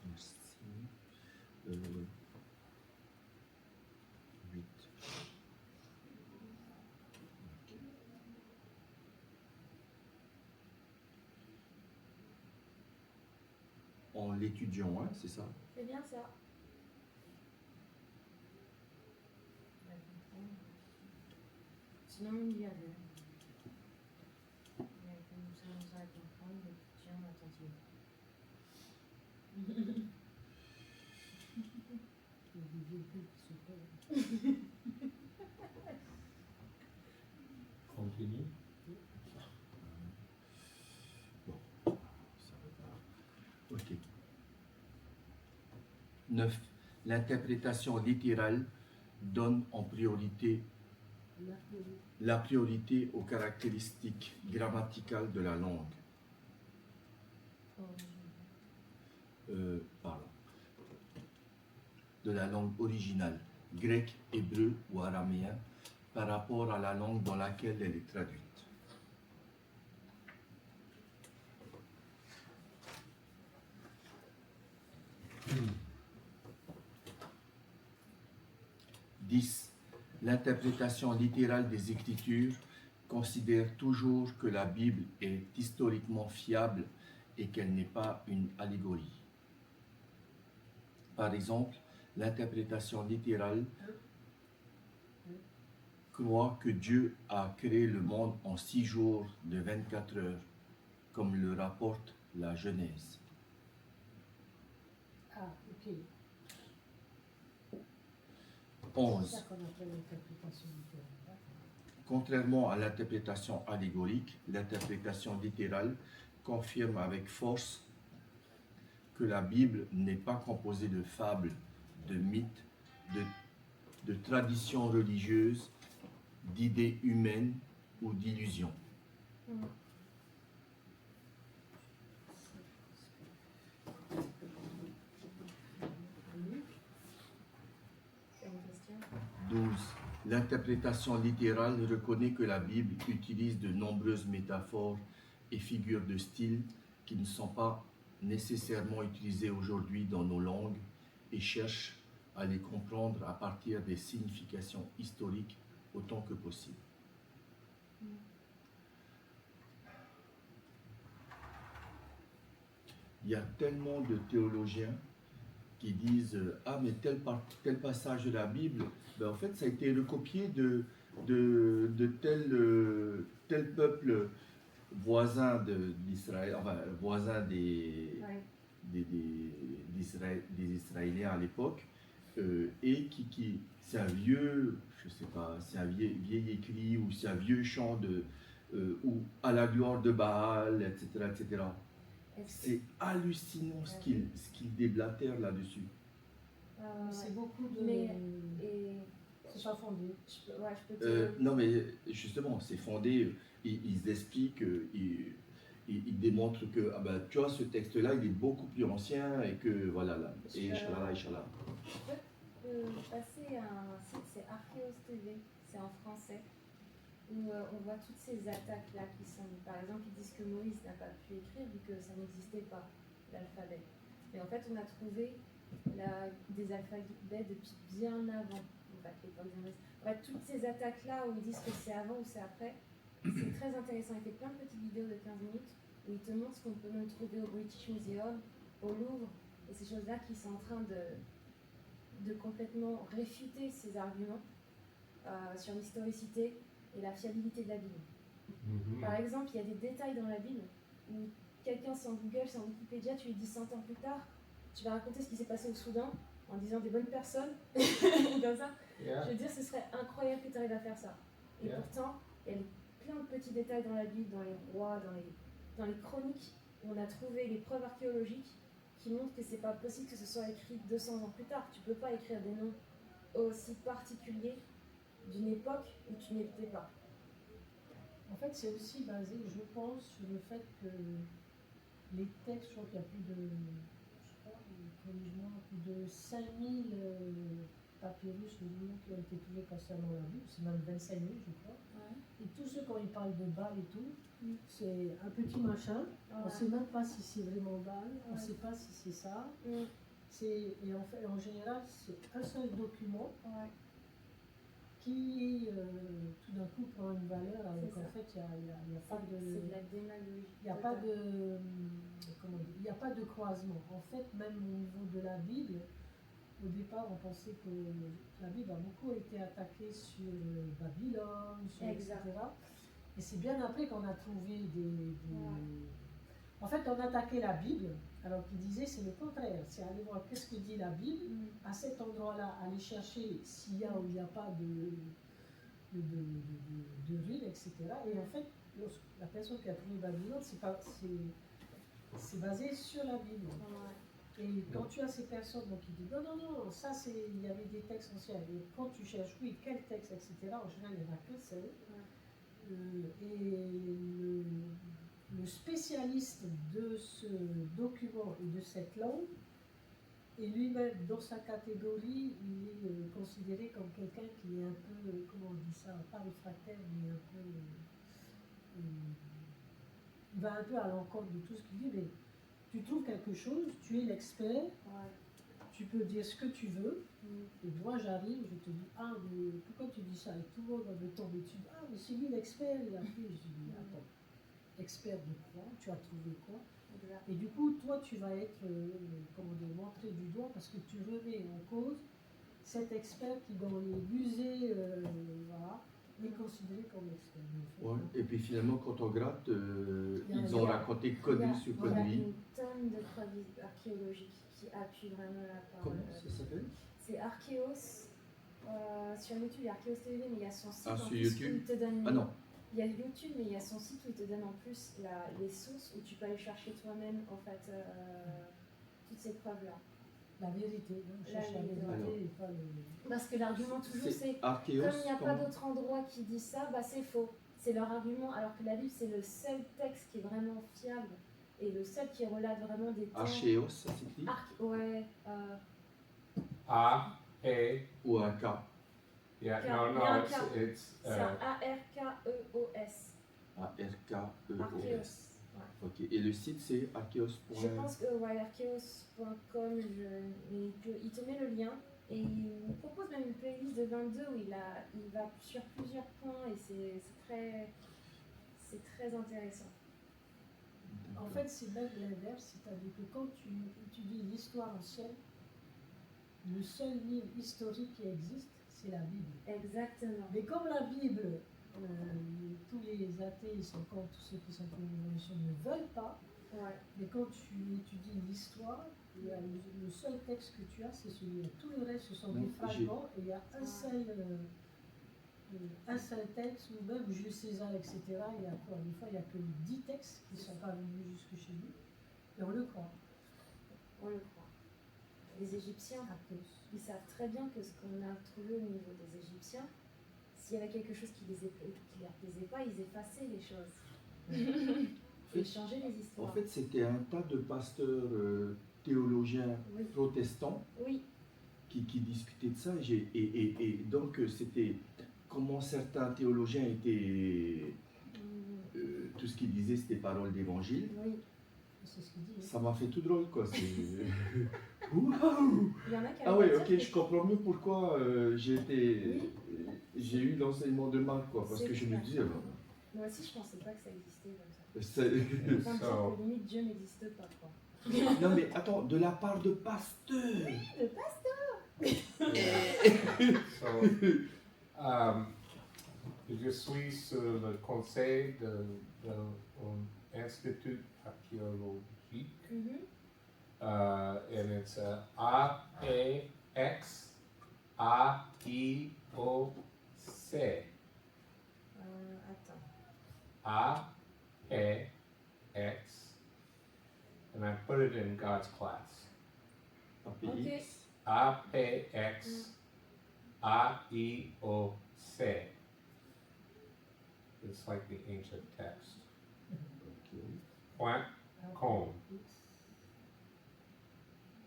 Merci. 8. Ok. En l'étudiant, hein, c'est ça? C'est bien ça. Sinon, il y a deux. Il y a que nous allons à comprendre l'étudiant attentivement. Il y a des virgules qui se perdent. Continue. Bon, ça va pas. Ok. 9. L'interprétation littérale donne en priorité la priorité aux caractéristiques grammaticales de la langue. Pardon. De la langue originale, grec, hébreu ou araméen, par rapport à la langue dans laquelle elle est traduite. L'interprétation littérale des Écritures considère toujours que la Bible est historiquement fiable et qu'elle n'est pas une allégorie. Par exemple, l'interprétation littérale croit que Dieu a créé le monde en 6 jours de 24 heures, comme le rapporte la Genèse. Ah, ok. 11. C'est ça qu'on appelle l'interprétation littérale. D'accord. Contrairement à l'interprétation allégorique, l'interprétation littérale confirme avec force que la Bible n'est pas composée de fables, de mythes, de traditions religieuses, d'idées humaines ou d'illusions. C'est une question. 12. L'interprétation littérale reconnaît que la Bible utilise de nombreuses métaphores et figures de style qui ne sont pas nécessairement utilisées aujourd'hui dans nos langues et cherche à les comprendre à partir des significations historiques autant que possible. Il y a tellement de théologiens qui disent ah mais tel passage de la Bible, ben, en fait ça a été recopié de tel peuple voisin d'Israël, enfin voisin des Israéliens à l'époque, et qui c'est un vieux, je sais pas, c'est un vieil écrit ou c'est un vieux chant ou à la gloire de Baal, etc., etc. C'est hallucinant ce qu'il déblatère là-dessus. C'est beaucoup de. Et C'est pas fondé. je peux te... Non, mais justement, c'est fondé. Ils expliquent, ils démontrent que ah ben, tu vois, ce texte-là, il est beaucoup plus ancien et que voilà, là, et Inch'Allah, Inch'Allah. Je peux passer à un site, c'est Archéos TV, c'est en français, où on voit toutes ces attaques-là qui sont, par exemple, ils disent que Moïse n'a pas pu écrire vu que ça n'existait pas, l'alphabet. Mais en fait, on a trouvé des alphabets depuis bien avant, en fait, l'époque de Moïse. En fait, toutes ces attaques-là où ils disent que c'est avant ou c'est après, c'est très intéressant. Il fait plein de petites vidéos de 15 minutes où il te montre ce qu'on peut même trouver au British Museum, au Louvre, et ces choses-là qui sont en train de complètement réfuter ces arguments sur l'historicité et la fiabilité de la Bible. Par exemple, il y a des détails dans la Bible où quelqu'un sans Google, sans Wikipédia, tu lui dis 100 ans plus tard, tu vas raconter ce qui s'est passé au Soudan en disant des bonnes personnes, comme ça. Je veux dire, ce serait incroyable que tu arrives à faire ça. Et pourtant, il y a plein de petits détails dans la Bible, dans les rois, dans les chroniques, où on a trouvé les preuves archéologiques qui montrent que c'est pas possible que ce soit écrit 200 ans plus tard. Tu peux pas écrire des noms aussi particuliers d'une époque où tu n'étais pas. En fait, c'est aussi basé, je pense, sur le fait que les textes, je crois qu'il y a plus de, je crois, corrige-moi, plus de 5000 papyrus ou livres qui ont été trouvés concernant la Bible, c'est même 25 000, je crois. Ouais. Et tous ceux, quand ils parlent de Baal et tout, c'est un petit machin, on ne sait même pas si c'est vraiment Baal, on ne sait pas si c'est ça. Et en fait, en général, c'est un seul document qui tout d'un coup prend une valeur, alors qu'en fait, il n'y a pas de... C'est de la démagogie. Il n'y a pas de... Comment dire, il n'y a pas de croisement. En fait, même au niveau de la Bible, au départ, on pensait que la Bible a beaucoup été attaquée sur Babylone, sur etc. Et c'est bien après qu'on a trouvé des... En fait, on attaquait la Bible, alors qu'il disait c'est le contraire. C'est aller voir qu'est-ce que dit la Bible, à cet endroit-là, aller chercher s'il y a ou il n'y a pas de ruines, etc. Et en fait, la personne qui a trouvé Babylone, c'est basé sur la Bible. Et quand tu as ces personnes qui disent non, ça c'est, il y avait des textes anciens, et quand tu cherches, oui, quel texte, etc., en général, il n'y en a qu'un seul. Et le spécialiste de ce document et de cette langue, et lui-même, dans sa catégorie, il est considéré comme quelqu'un qui est un peu, comment on dit ça, pas réfractaire, mais un peu... il va un peu à l'encontre de tout ce qu'il dit, mais tu trouves quelque chose, tu es l'expert, tu peux dire ce que tu veux, Et moi, j'arrive, je te dis, ah, mais pourquoi tu dis ça? Et tout le monde va me tomber dessus. Ah, mais c'est lui l'expert. Et après, je dis, attends, expert de quoi? Tu as trouvé quoi? Exact. Et du coup, toi, tu vas être, comment dire, montré du doigt parce que tu remets en cause cet expert qui, dans les musées, voilà, est considéré comme expert. Mais en fait, Ouais. non. Et puis finalement, quand on gratte, Il y a- ils ont il y a- raconté Il y conneries a, sur il y a conneries. une tonne de preuves archéologiques qui appuient vraiment la parole. Comment ça s'appelle? C'est Archéos. Sur YouTube, il y a Archéos TV, mais il y a son site Ah, en sur plus YouTube? où il te donne. Ah non. Il y a YouTube, mais il y a son site où il te donne en plus les sources où tu peux aller chercher toi-même en fait toutes ces preuves-là. La vérité, non? La Cherche la vérité, vérité ouais. et pas le... Parce que l'argument toujours c'est Archéos. comme il n'y a pas comment- d'autre endroit qui dit ça, bah c'est faux. C'est leur argument, alors que la Bible c'est le seul texte qui est vraiment fiable et le seul qui relate vraiment des temps. Archéos, ça s'écrit? Ouais. A, A, Ou un K? yeah, K, no, yeah, no, K. it's, C'est un A-R-K-E-O-S. A-R-K-E-O-S. Archéos. Ouais. Ok. Et le site, c'est archéos. Je pense que ouais, archéos.com, il te met le lien et il nous propose même une playlist de 22 où il va sur plusieurs points et c'est très intéressant. En fait, c'est même l'inverse, c'est-à-dire que quand tu étudies l'histoire ancienne, le seul livre historique qui existe, c'est la Bible. Exactement. Mais comme la Bible, tous les athées, ils sont contre, tous ceux qui sont pour l'évolution ne veulent pas, Ouais. mais quand tu étudies l'histoire, il y a le seul texte que tu as, c'est celui-là. Tout le reste, ce sont des Non, fragments, et il y a un Ouais. seul texte, ou même Jules César, etc. Il y a quoi? Des fois, il n'y a que 10 textes qui ne sont pas venus jusque chez nous, et on le croit. On le croit. Les Égyptiens, ils savent très bien que ce qu'on a trouvé au niveau des Égyptiens, s'il y avait quelque chose qui leur plaisait pas, ils effaçaient les choses. Ils changeaient les histoires. En fait, c'était un tas de pasteurs théologiens Oui. protestants Oui. qui discutaient de ça. Et donc, c'était comment certains théologiens étaient. Tout ce qu'ils disaient, c'était paroles d'évangile. Oui. C'est ce qu'il dit. Ça m'a fait tout drôle, quoi. Waouh! Il y en a qui Ah avaient oui, pas ok, dit je comprends mieux pourquoi Oui. j'ai eu l'enseignement de Marc, quoi, parce C'est que je me clair. disais, Moi aussi, je pensais pas que ça existait comme ça. c'est- Enfin, So- que limite Dieu n'existe pas, quoi. non mais attends, de la part de pasteurs. Le pasteur. so, je suis sur le conseil de l'Institut archéologique. And it's A-P-X-A-I-O-C. Attends. A-P-X. And I put it in God's class. APX. A-P-X-A-I-O-C. It's like the ancient text. Ok. .com.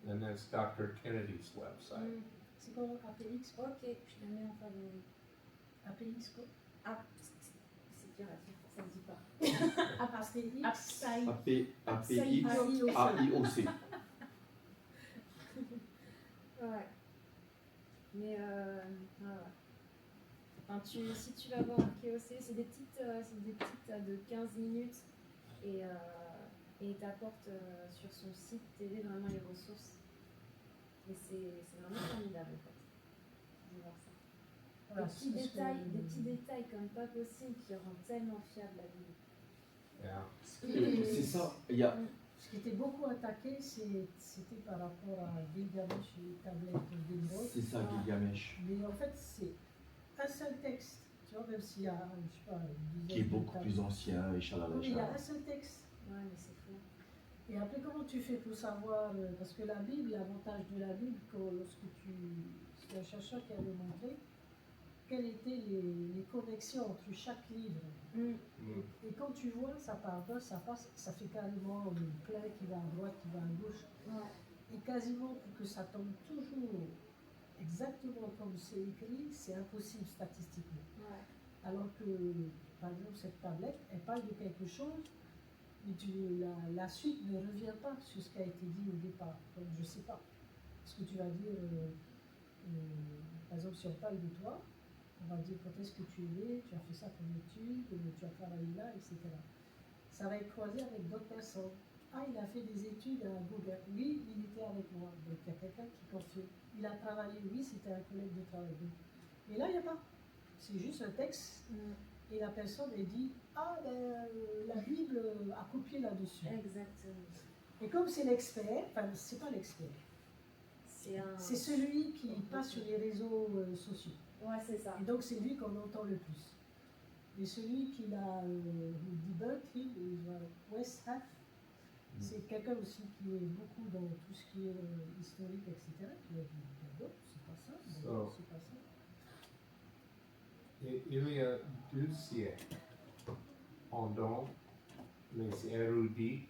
And that's Dr. Kennedy's website. C'est quoi APX? Ok, je la mets en favori. APX quoi? Ah, c'est dur à dire, ça se dit pas. APX. APX-AIOC. Ouais. Mais voilà. Enfin, si tu vas voir Archéos, c'est des petites de 15 minutes et il t'apporte sur son site télé vraiment les ressources. Et c'est vraiment formidable en fait de voir ça. Voilà, Des petits c'est ce détails, que- des petits détails comme pas possible qui rendent tellement fiable la vie. Yeah. C'est ça. Il y a. Ce qui était beaucoup attaqué, c'était par rapport à Gilgamesh et tablette d'Emeraude. C'est ça, Gilgamesh. Mais en fait, c'est un seul texte. Tu vois, même s'il y a, je sais pas, une dizaine Qui est de beaucoup tablettes. plus ancien et chalala. Oui, il y a un seul texte. Ouais, mais c'est fou. Et après, comment tu fais pour savoir parce que la Bible, l'avantage de la Bible, c'est un chercheur qui avait montré quelles étaient les connexions entre chaque livre. Et quand tu vois, ça part d'un, ça passe, ça fait carrément plein qui va à droite, qui va à gauche. Ouais. Et quasiment pour que ça tombe toujours exactement comme c'est écrit, c'est impossible statistiquement. Ouais. Alors que, par exemple, cette tablette, elle parle de quelque chose, mais la suite ne revient pas sur ce qui a été dit au départ. Donc je ne sais pas. Est-ce que tu vas dire si on parle de toi, on va dire quand est-ce que tu es né, tu as fait ça comme étude, tu as travaillé là, etc. Ça va être croisé avec d'autres personnes. Ah, il a fait des études à Google. Oui, il était avec moi. Donc il y a quelqu'un qui confirme. Il a travaillé. Oui, c'était un collègue de travail. Donc, mais là, il n'y a pas. C'est juste un texte. Et la personne, elle dit, ah, ben, la Bible a copié là-dessus. Exactement. Et comme c'est l'expert, enfin, c'est pas l'expert, c'est celui qui passe sur les réseaux sociaux. Ouais, c'est ça. Et donc, c'est lui qu'on entend le plus. Et celui qui l'a debunk, West Hat, c'est quelqu'un aussi qui est beaucoup dans tout ce qui est historique, etc. Qui a dit, non, c'est pas ça, non, c'est pas ça. Et il y a 2 siècles, pendant les érudits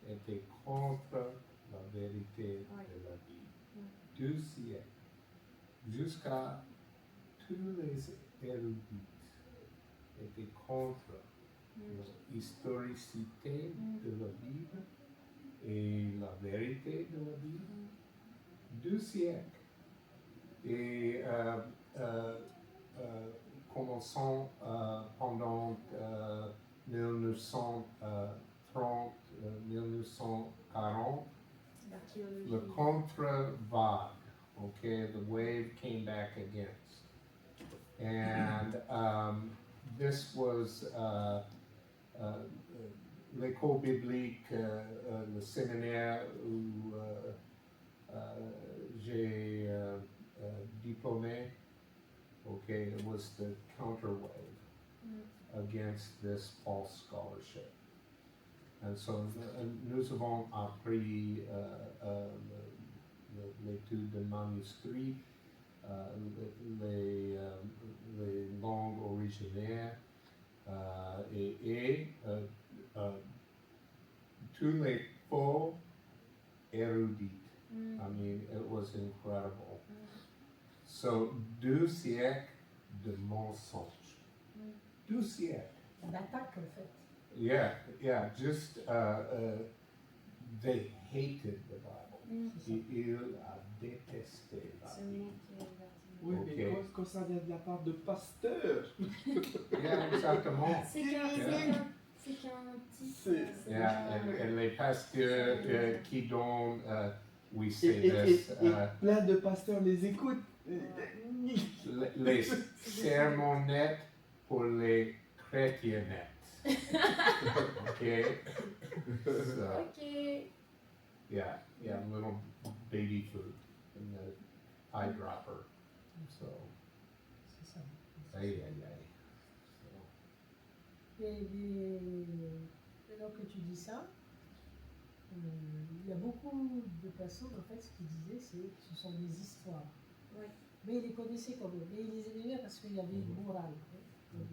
étaient contre la vérité de la Bible. 2 siècles, jusqu'à tous les érudits étaient contre l'historicité de la Bible et la vérité de la Bible. 2 siècles. Et commençant pendant 1930, 1940, the contre-vague, okay, the wave came back against. And this was l'école biblique, le séminaire où j'ai diplômé. Okay, it was the counterwave against this false scholarship. And so nous avons appris l'étude de manuscrits, les langues originaires et tous les faux érudits. I mean, it was incredible. So, 2 siècles de mensonges. 2 siècles. D'attaque, en fait. Yeah, just, they hated the Bible. Ils a détesté la Bible. Oui, mais Okay. quand ça vient de la part de pasteurs. Yeah, exactement. C'est qu'un titre. Yeah, et les pasteurs qui donnent, we Et, say et this, plein de pasteurs les écoutent. les sermonettes pour les chrétienettes. Okay? So, Ok. yeah, little baby food in the eyedropper. So, C'est ça. aïe. Maintenant que tu dis ça, il y a beaucoup de personnes, en fait, ce qu'ils disaient, ce sont des histoires. Oui. Mais ils les connaissaient quand même. Mais ils les aimaient bien parce qu'il y avait une morale. Hein, comme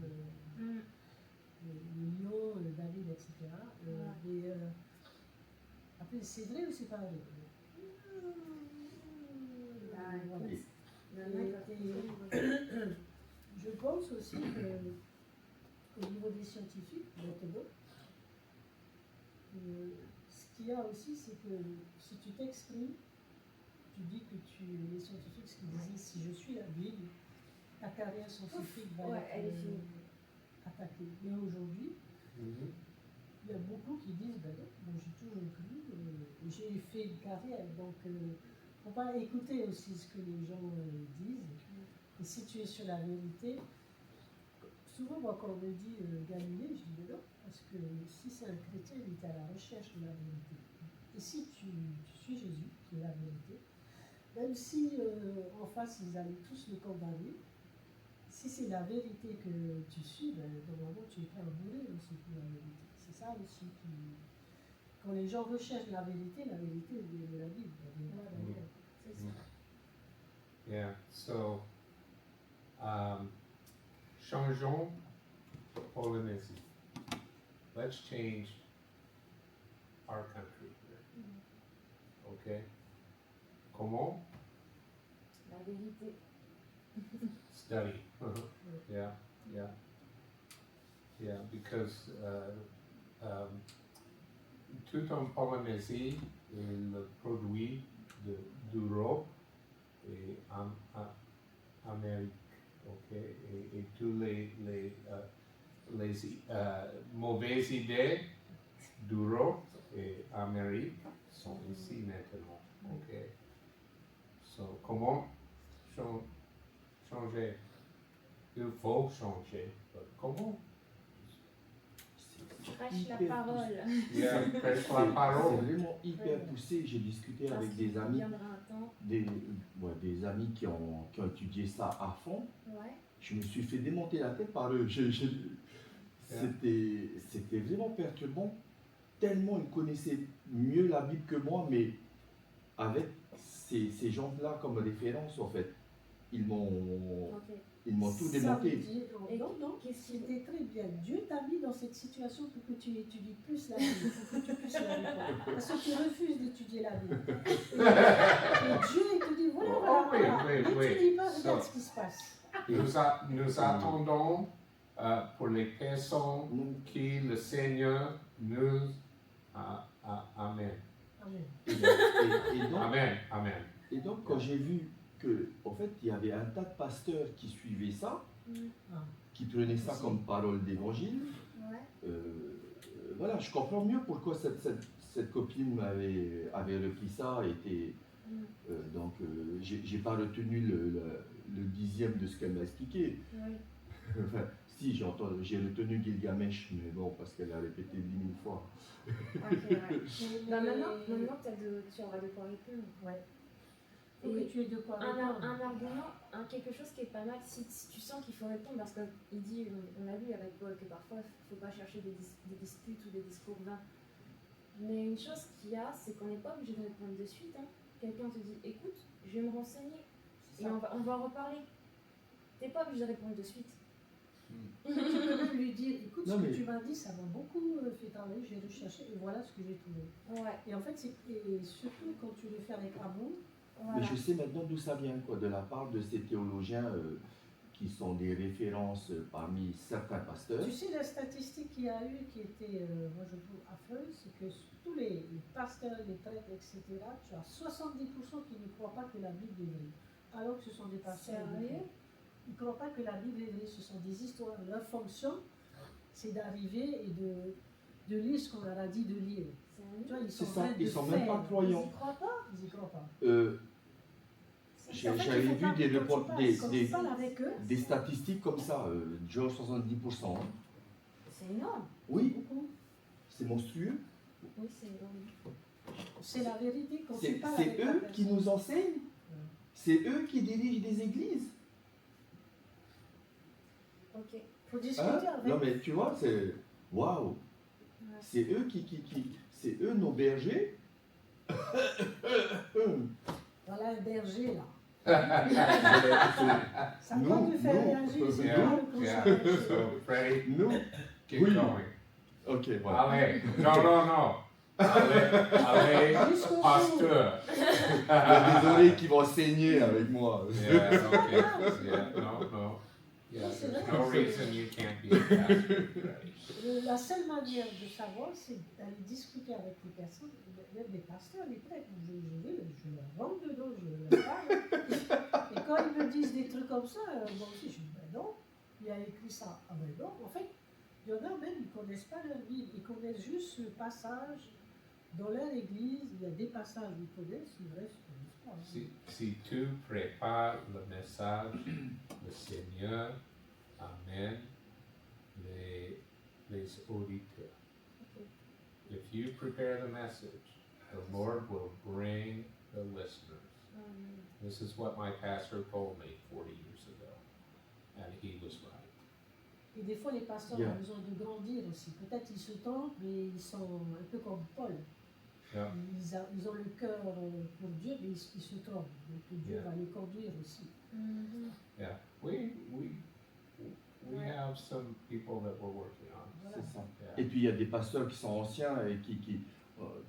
le lion, le David, etc. Mais après, c'est vrai ou c'est pas vrai? Voilà. Je pense aussi qu'au niveau des scientifiques, maintenant, ce qu'il y a aussi, c'est que si tu t'exprimes, tu dis que les scientifiques, ce qu'ils disaient, si je suis la Bible, ta carrière scientifique va être attaquée. Mais aujourd'hui, il y a beaucoup qui disent, ben non, moi j'ai toujours cru, j'ai fait une carrière, donc il ne faut pas écouter aussi ce que les gens disent. Et si tu es sur la vérité, souvent moi quand on me dit Galilée, je dis mais non, parce que si c'est un chrétien, il est à la recherche de la vérité. Et si tu suis Jésus, qui est la vérité, même si en face ils allaient tous le condamner, si c'est la vérité que tu suis, ben, normalement tu es prêt à mourir aussi pour la vérité. C'est ça aussi qui... Quand les gens recherchent la vérité vient de la Bible. C'est ça. Yeah, so, changeons Polynésie. Let's change our country here. Okay? Comment? La vérité. Study. Yeah, because tout en Polynésie est le produit d'Europe et Amérique, ok, et tous les mauvaises idées d'Europe et Amérique sont ici maintenant, ok. So, comment changer? Il faut changer. Comment? Prêche la Hyper parole. Yeah, prêche la C'est parole. vraiment hyper poussé. J'ai discuté Parce avec qu'il des amis, viendra un temps. des amis qui ont étudié ça à fond. Ouais. Je me suis fait démonter la tête par eux. C'était vraiment perturbant. Tellement ils connaissaient mieux la Bible que moi, mais avec ces gens-là comme référence, en fait, ils m'ont Ok. tout Ça veut démonté. dire, Et non, qu'est-ce qu'il c'était très bien. Dieu t'a mis dans cette situation pour que tu étudies plus la Bible, pour que tu puisses la répondre. Parce que tu refuses d'étudier la Bible. Et Dieu, il te dit, voilà, Oh, voilà, oui, oui, n'étudie oui. pas, regarde So- ce qui se passe. Nous attendons pour les personnes qui le Seigneur nous amène. Amen. Amen, amen. Et donc, quand j'ai vu que, en fait, il y avait un tas de pasteurs qui suivaient ça, qui prenaient ça comme parole d'évangile, Ouais. voilà, je comprends mieux pourquoi cette copine avait repris ça. Donc, j'ai pas retenu le dixième de ce qu'elle m'a expliqué. Oui. Enfin, si, j'ai retenu Gilgamesh, mais bon, parce qu'elle a répété 10 000 fois. Ok, ouais. Bah, maintenant tu auras de quoi répondre. Ouais. Faut que Et tu aies de quoi un répondre. argument, quelque chose qui est pas mal, si tu sens qu'il faut répondre, parce qu'il dit, on a lu avec Paul que parfois il ne faut pas chercher des disputes ou des discours vains. Mais une chose qu'il y a, c'est qu'on n'est pas obligé de répondre de suite. Hein. Quelqu'un te dit, écoute, je vais me renseigner et on va en reparler. Tu n'es pas obligé de répondre de suite. Tu peux même lui dire, écoute, Non, ce mais- que tu m'as dit, ça m'a beaucoup fait travailler, j'ai recherché et voilà ce que j'ai trouvé. Ouais, Et en fait, et surtout quand tu le fais avec amour, voilà. Mais je sais maintenant d'où ça vient, quoi, de la part de ces théologiens qui sont des références parmi certains pasteurs. tu sais la statistique qu'il y a eu qui était, moi je trouve affreuse, c'est que tous les pasteurs, les prêtres, etc., tu as 70% qui ne croient pas que la Bible est vraie. Alors que ce sont des pasteurs. Sérieux? Ils ne croient pas que la Bible est vraie, ce sont des histoires. Leur fonction, c'est d'arriver et de lire ce qu'on leur a dit de lire. Tu vois, ils C'est sont ça, en train de ils sont même pas faire. croyants. Ils n'y croient pas. Ils n'y croient pas. J'avais vu Quand tu parles avec eux, des statistiques comme ça, genre 70%. Hein. C'est énorme. Oui, beaucoup. c'est monstrueux. Oui, c'est énorme. C'est la vérité. Quand tu C'est parles avec la eux qui personne. nous enseignent. C'est eux qui dirigent des églises. Ok. Faut discuter Hein? avec Non mais tu vois, c'est... Waouh. Ouais. C'est eux c'est eux nos bergers. Voilà un berger là. C'est- Ça doit te faire réagir. C'est Yeah, pas le yeah. conseil. So, Freddie, nous. keep Oui. going. Ok, voilà. Allez, non. Allez, Jusqu'au bout. pasteur. Il y a des oreilles qui vont saigner avec moi. Yeah, okay. Yeah, no. Yeah, C'est there's vrai, no c'est- reason you can't be a pastor, Freddie. La seule manière de savoir, c'est d'aller discuter avec les personnes, même les pasteurs, les prêtres. Je leur rentre dedans, je leur parle. Et quand ils me disent des trucs comme ça, moi aussi, je dis, ben non, il a écrit ça. Ah ben non, en fait, il y en a même, ils ne connaissent pas leur Bible, ils connaissent juste ce passage. Dans leur église, il y a des passages qu'ils connaissent, le reste, ils ne connaissent pas. Si tu prépares le message, le Seigneur amène les auditeurs. Ok. If you prepare the message, the Lord will bring the listeners. This is what my pastor told me 40 years ago, and he was right. Et des fois, les pasteurs Yeah. ont besoin de grandir aussi. Peut-être ils se tentent, mais ils sont un peu comme Paul. Yeah. Ils ont le cœur pour Dieu, mais ils se trompent. Donc Dieu Yeah. va les conduire aussi. Yeah, we Ouais. have some people that we're working on. Voilà. C'est ça. Yeah. Et puis il y a des pasteurs qui sont anciens et qui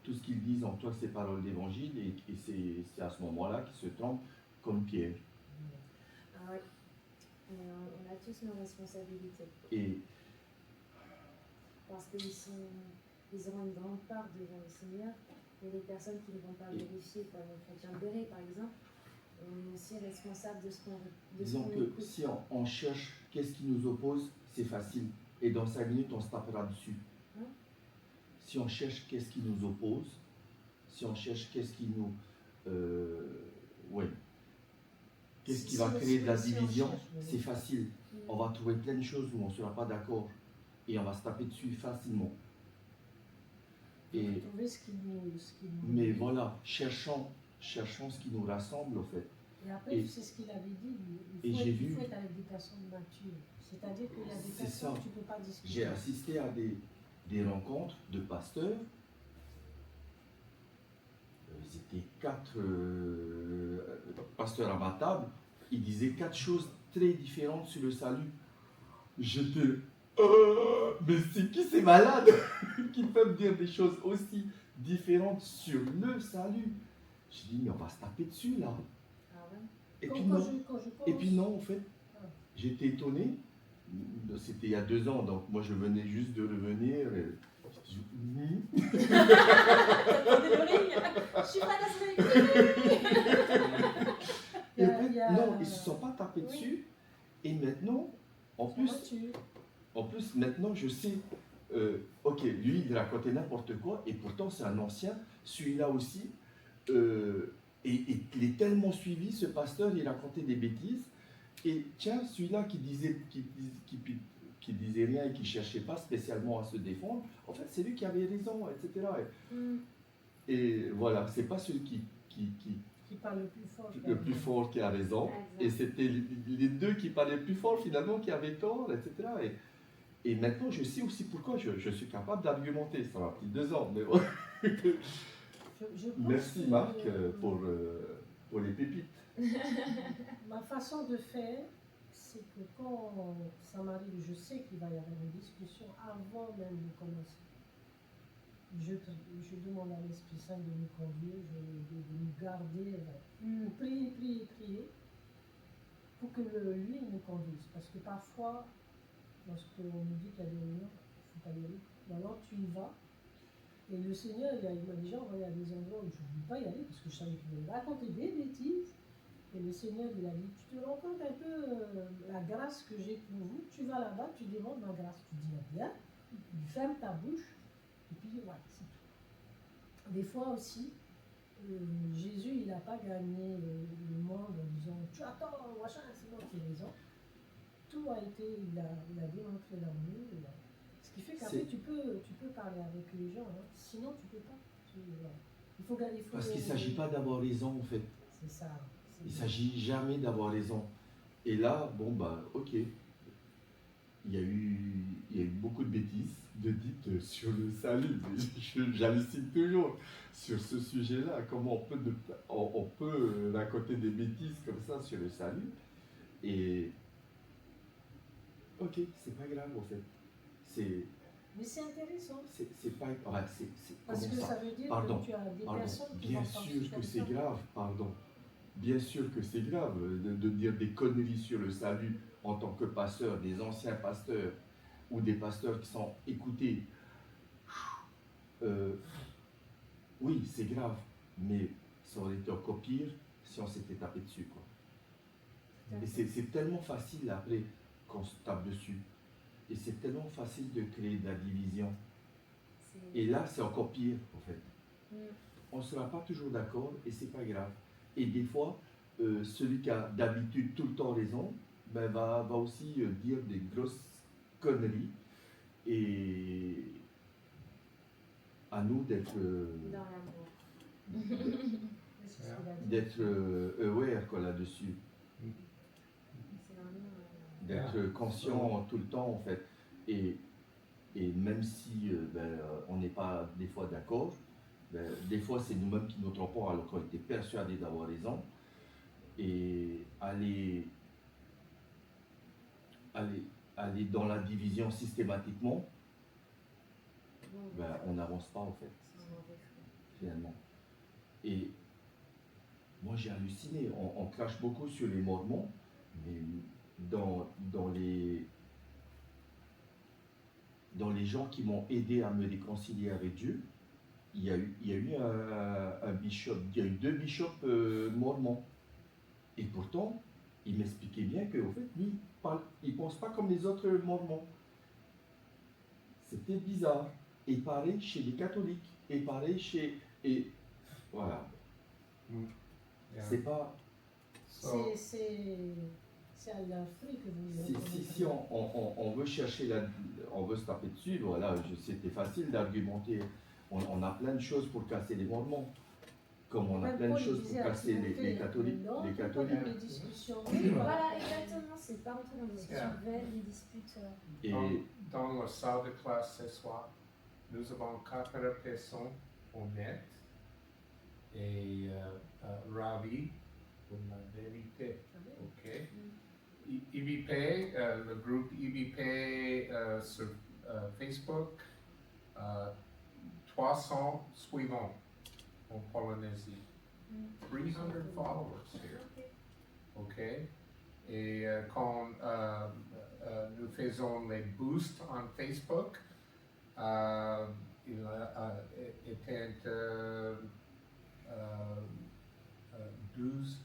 tout ce qu'ils disent en toi c'est parole d'évangile et c'est à ce moment-là qu'ils se trompent comme Pierre. Ah ouais. On a tous nos responsabilités. Et Parce ils auront une grande part devant le Seigneur. Et les personnes qui ne vont pas vérifier, comme le chrétien Béret par exemple, on est aussi responsable de ce qu'on Disons que écoute. si on cherche qu'est-ce qui nous oppose, c'est facile. Et dans 5 minutes, on se tapera dessus. Hein? Si on cherche qu'est-ce qui nous oppose, si on cherche qu'est-ce qui nous... ouais. Qu'est-ce qui va créer de la division, c'est facile. On va trouver plein de choses où on ne sera pas d'accord. Et on va se taper dessus facilement. Et, Trouver ce qui nous... mais voilà, cherchons ce qui nous rassemble, en fait. Et après, Et- c'est ce qu'il avait dit, et il faut, j'ai être, vu- il faut être avec des personnes matures. C'est-à-dire qu'il y a des C'est personnes ça. que tu ne peux pas discuter. J'ai assisté à des rencontres de pasteurs. Ils étaient 4 pasteurs à ma table. Ils disaient 4 choses très différentes sur le salut. J'étais... mais c'est qui ces malades qui peuvent dire des choses aussi différentes sur le salut? J'ai dit, mais on va se taper dessus là. Ah ouais? Et Quand- puis quand non. je pense- Et puis non, en fait, Ah. j'étais étonné. C'était il y a 2 ans, donc moi je venais juste de revenir. Et je dis, Je suis pas Et Il y a- en fait, il y a- non, ils ne se sont pas tapés Oui. dessus. Et maintenant, en plus, maintenant je sais, ok, lui il racontait n'importe quoi, et pourtant c'est un ancien, celui-là aussi. Et il est tellement suivi, ce pasteur, il racontait des bêtises. Et tiens, celui-là qui disait rien et qui cherchait pas spécialement à se défendre, en fait c'est lui qui avait raison, etc. Et voilà, c'est pas celui qui parle le plus fort. le plus fort qui a raison, et c'était les deux qui parlaient le plus fort finalement qui avaient tort, etc. Et maintenant je sais aussi pourquoi je suis capable d'argumenter. Ça m'a pris 2 ans, mais bon. Je pense Merci que, Marc pour les pépites. Ma façon de faire, c'est que quand ça m'arrive, je sais qu'il va y avoir une discussion avant même de commencer. Je demande à l'Esprit Saint de nous conduire, de nous garder, prier, pour que lui nous conduise. Parce que parfois, lorsqu'on nous dit qu'il y a des réunions, il ne faut pas y aller. Alors tu y vas. Et le Seigneur, il m'a déjà envoyé à des endroits où je ne voulais pas y aller parce que je savais qu'il allait raconter des bêtises. Et le Seigneur, il a dit, tu te rends compte un peu la grâce que j'ai pour vous. Tu vas là-bas, tu demandes ma grâce. Tu dis bien, tu fermes ta bouche, et puis voilà, c'est tout. Des fois aussi, Jésus, il n'a pas gagné le monde en disant, tu attends, machin, c'est moi qui ai raison. Tout a été, il a démontré l'amour. Ce qui fait qu'après, tu peux parler avec les gens, hein. Sinon tu ne peux pas. Voilà. Parce qu'il ne s'agit pas d'avoir raison en fait. C'est ça. Il ne s'agit jamais d'avoir raison. Et là, bon bah ok. Il y a eu beaucoup de bêtises de dites sur le salut. J'hallucine toujours sur ce sujet-là. Comment on peut raconter des bêtises comme ça sur le salut. Et ok, c'est pas grave en fait. Mais c'est intéressant. C'est pas. Ouais, Parce que ça veut dire que tu as des personnes qui bien vont sûr que c'est comme ça. grave, pardon. Bien sûr que c'est grave de dire des conneries sur le salut en tant que pasteur, des anciens pasteurs ou des pasteurs qui sont écoutés. Oui, c'est grave, mais ça aurait été encore pire si on s'était tapé dessus, quoi. Et c'est tellement facile après qu'on se tape dessus. Et c'est tellement facile de créer de la division. Et là, c'est encore pire, en fait. On ne sera pas toujours d'accord et c'est pas grave. Et des fois, celui qui a d'habitude tout le temps raison, ben, va aussi dire des grosses conneries. Et à nous d'être Dans l'amour. d'être aware quoi, là-dessus. C'est vraiment. D'être conscient tout le temps, en fait. Et même si on n'est pas des fois d'accord, des fois c'est nous-mêmes qui nous trompons alors qu'on était persuadés d'avoir raison. Et aller dans la division systématiquement, on n'avance pas en fait, finalement. Et moi j'ai halluciné, on crache beaucoup sur les Mormons, mais dans les gens qui m'ont aidé à me réconcilier avec Dieu, il y a eu un bishop, il y a eu 2 bishops mormons. Et pourtant, il m'expliquait bien qu'en fait, lui, il pense pas comme les autres mormons. C'était bizarre. Et pareil chez les catholiques. Et pareil chez... Et voilà. Yeah. C'est pas... So, C'est à l'Afrique que vous Si on veut chercher, on veut se taper dessus, voilà, c'était facile d'argumenter. On a plein de choses pour casser les mormons. Comme on a Même plein de Paul choses disait pour à casser les Timothée, catholiques. non, Les pas catholiques. dans les discussions. Voilà, exactement, c'est pas rentrer dans des discussions Yeah. vaines, des disputes. Et dans la salle de classe ce soir, nous avons 4 personnes honnêtes et ravies pour la vérité. Ok? IBP, le groupe IBP sur Facebook, 300 suivants en Polynésie. 300 followers here. Ok? Et quand nous faisons les boosts en Facebook, il a été 12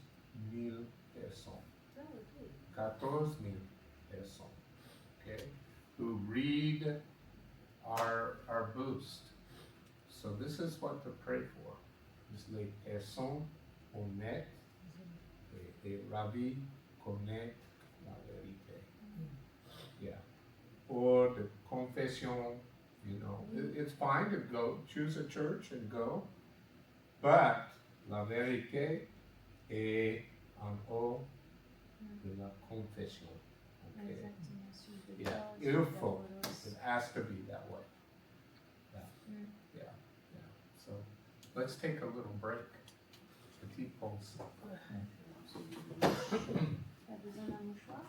000 personnes. Ah, ok. 14 000 personnes, okay, who read our boost. So this is what to pray for. C'est les personnes honnêtes et ravies connaître la vérité. Yeah. Or the confession, you know, it's fine to go, choose a church and go, but la vérité est en haut de la confession. Okay? Exactement, suivre de Yeah, Paul, il suivre faut. d'Apollos. It has to be that way. Yeah. Yeah. Yeah. So let's take a little break. Petite pause. T'as besoin d'un mouchoir?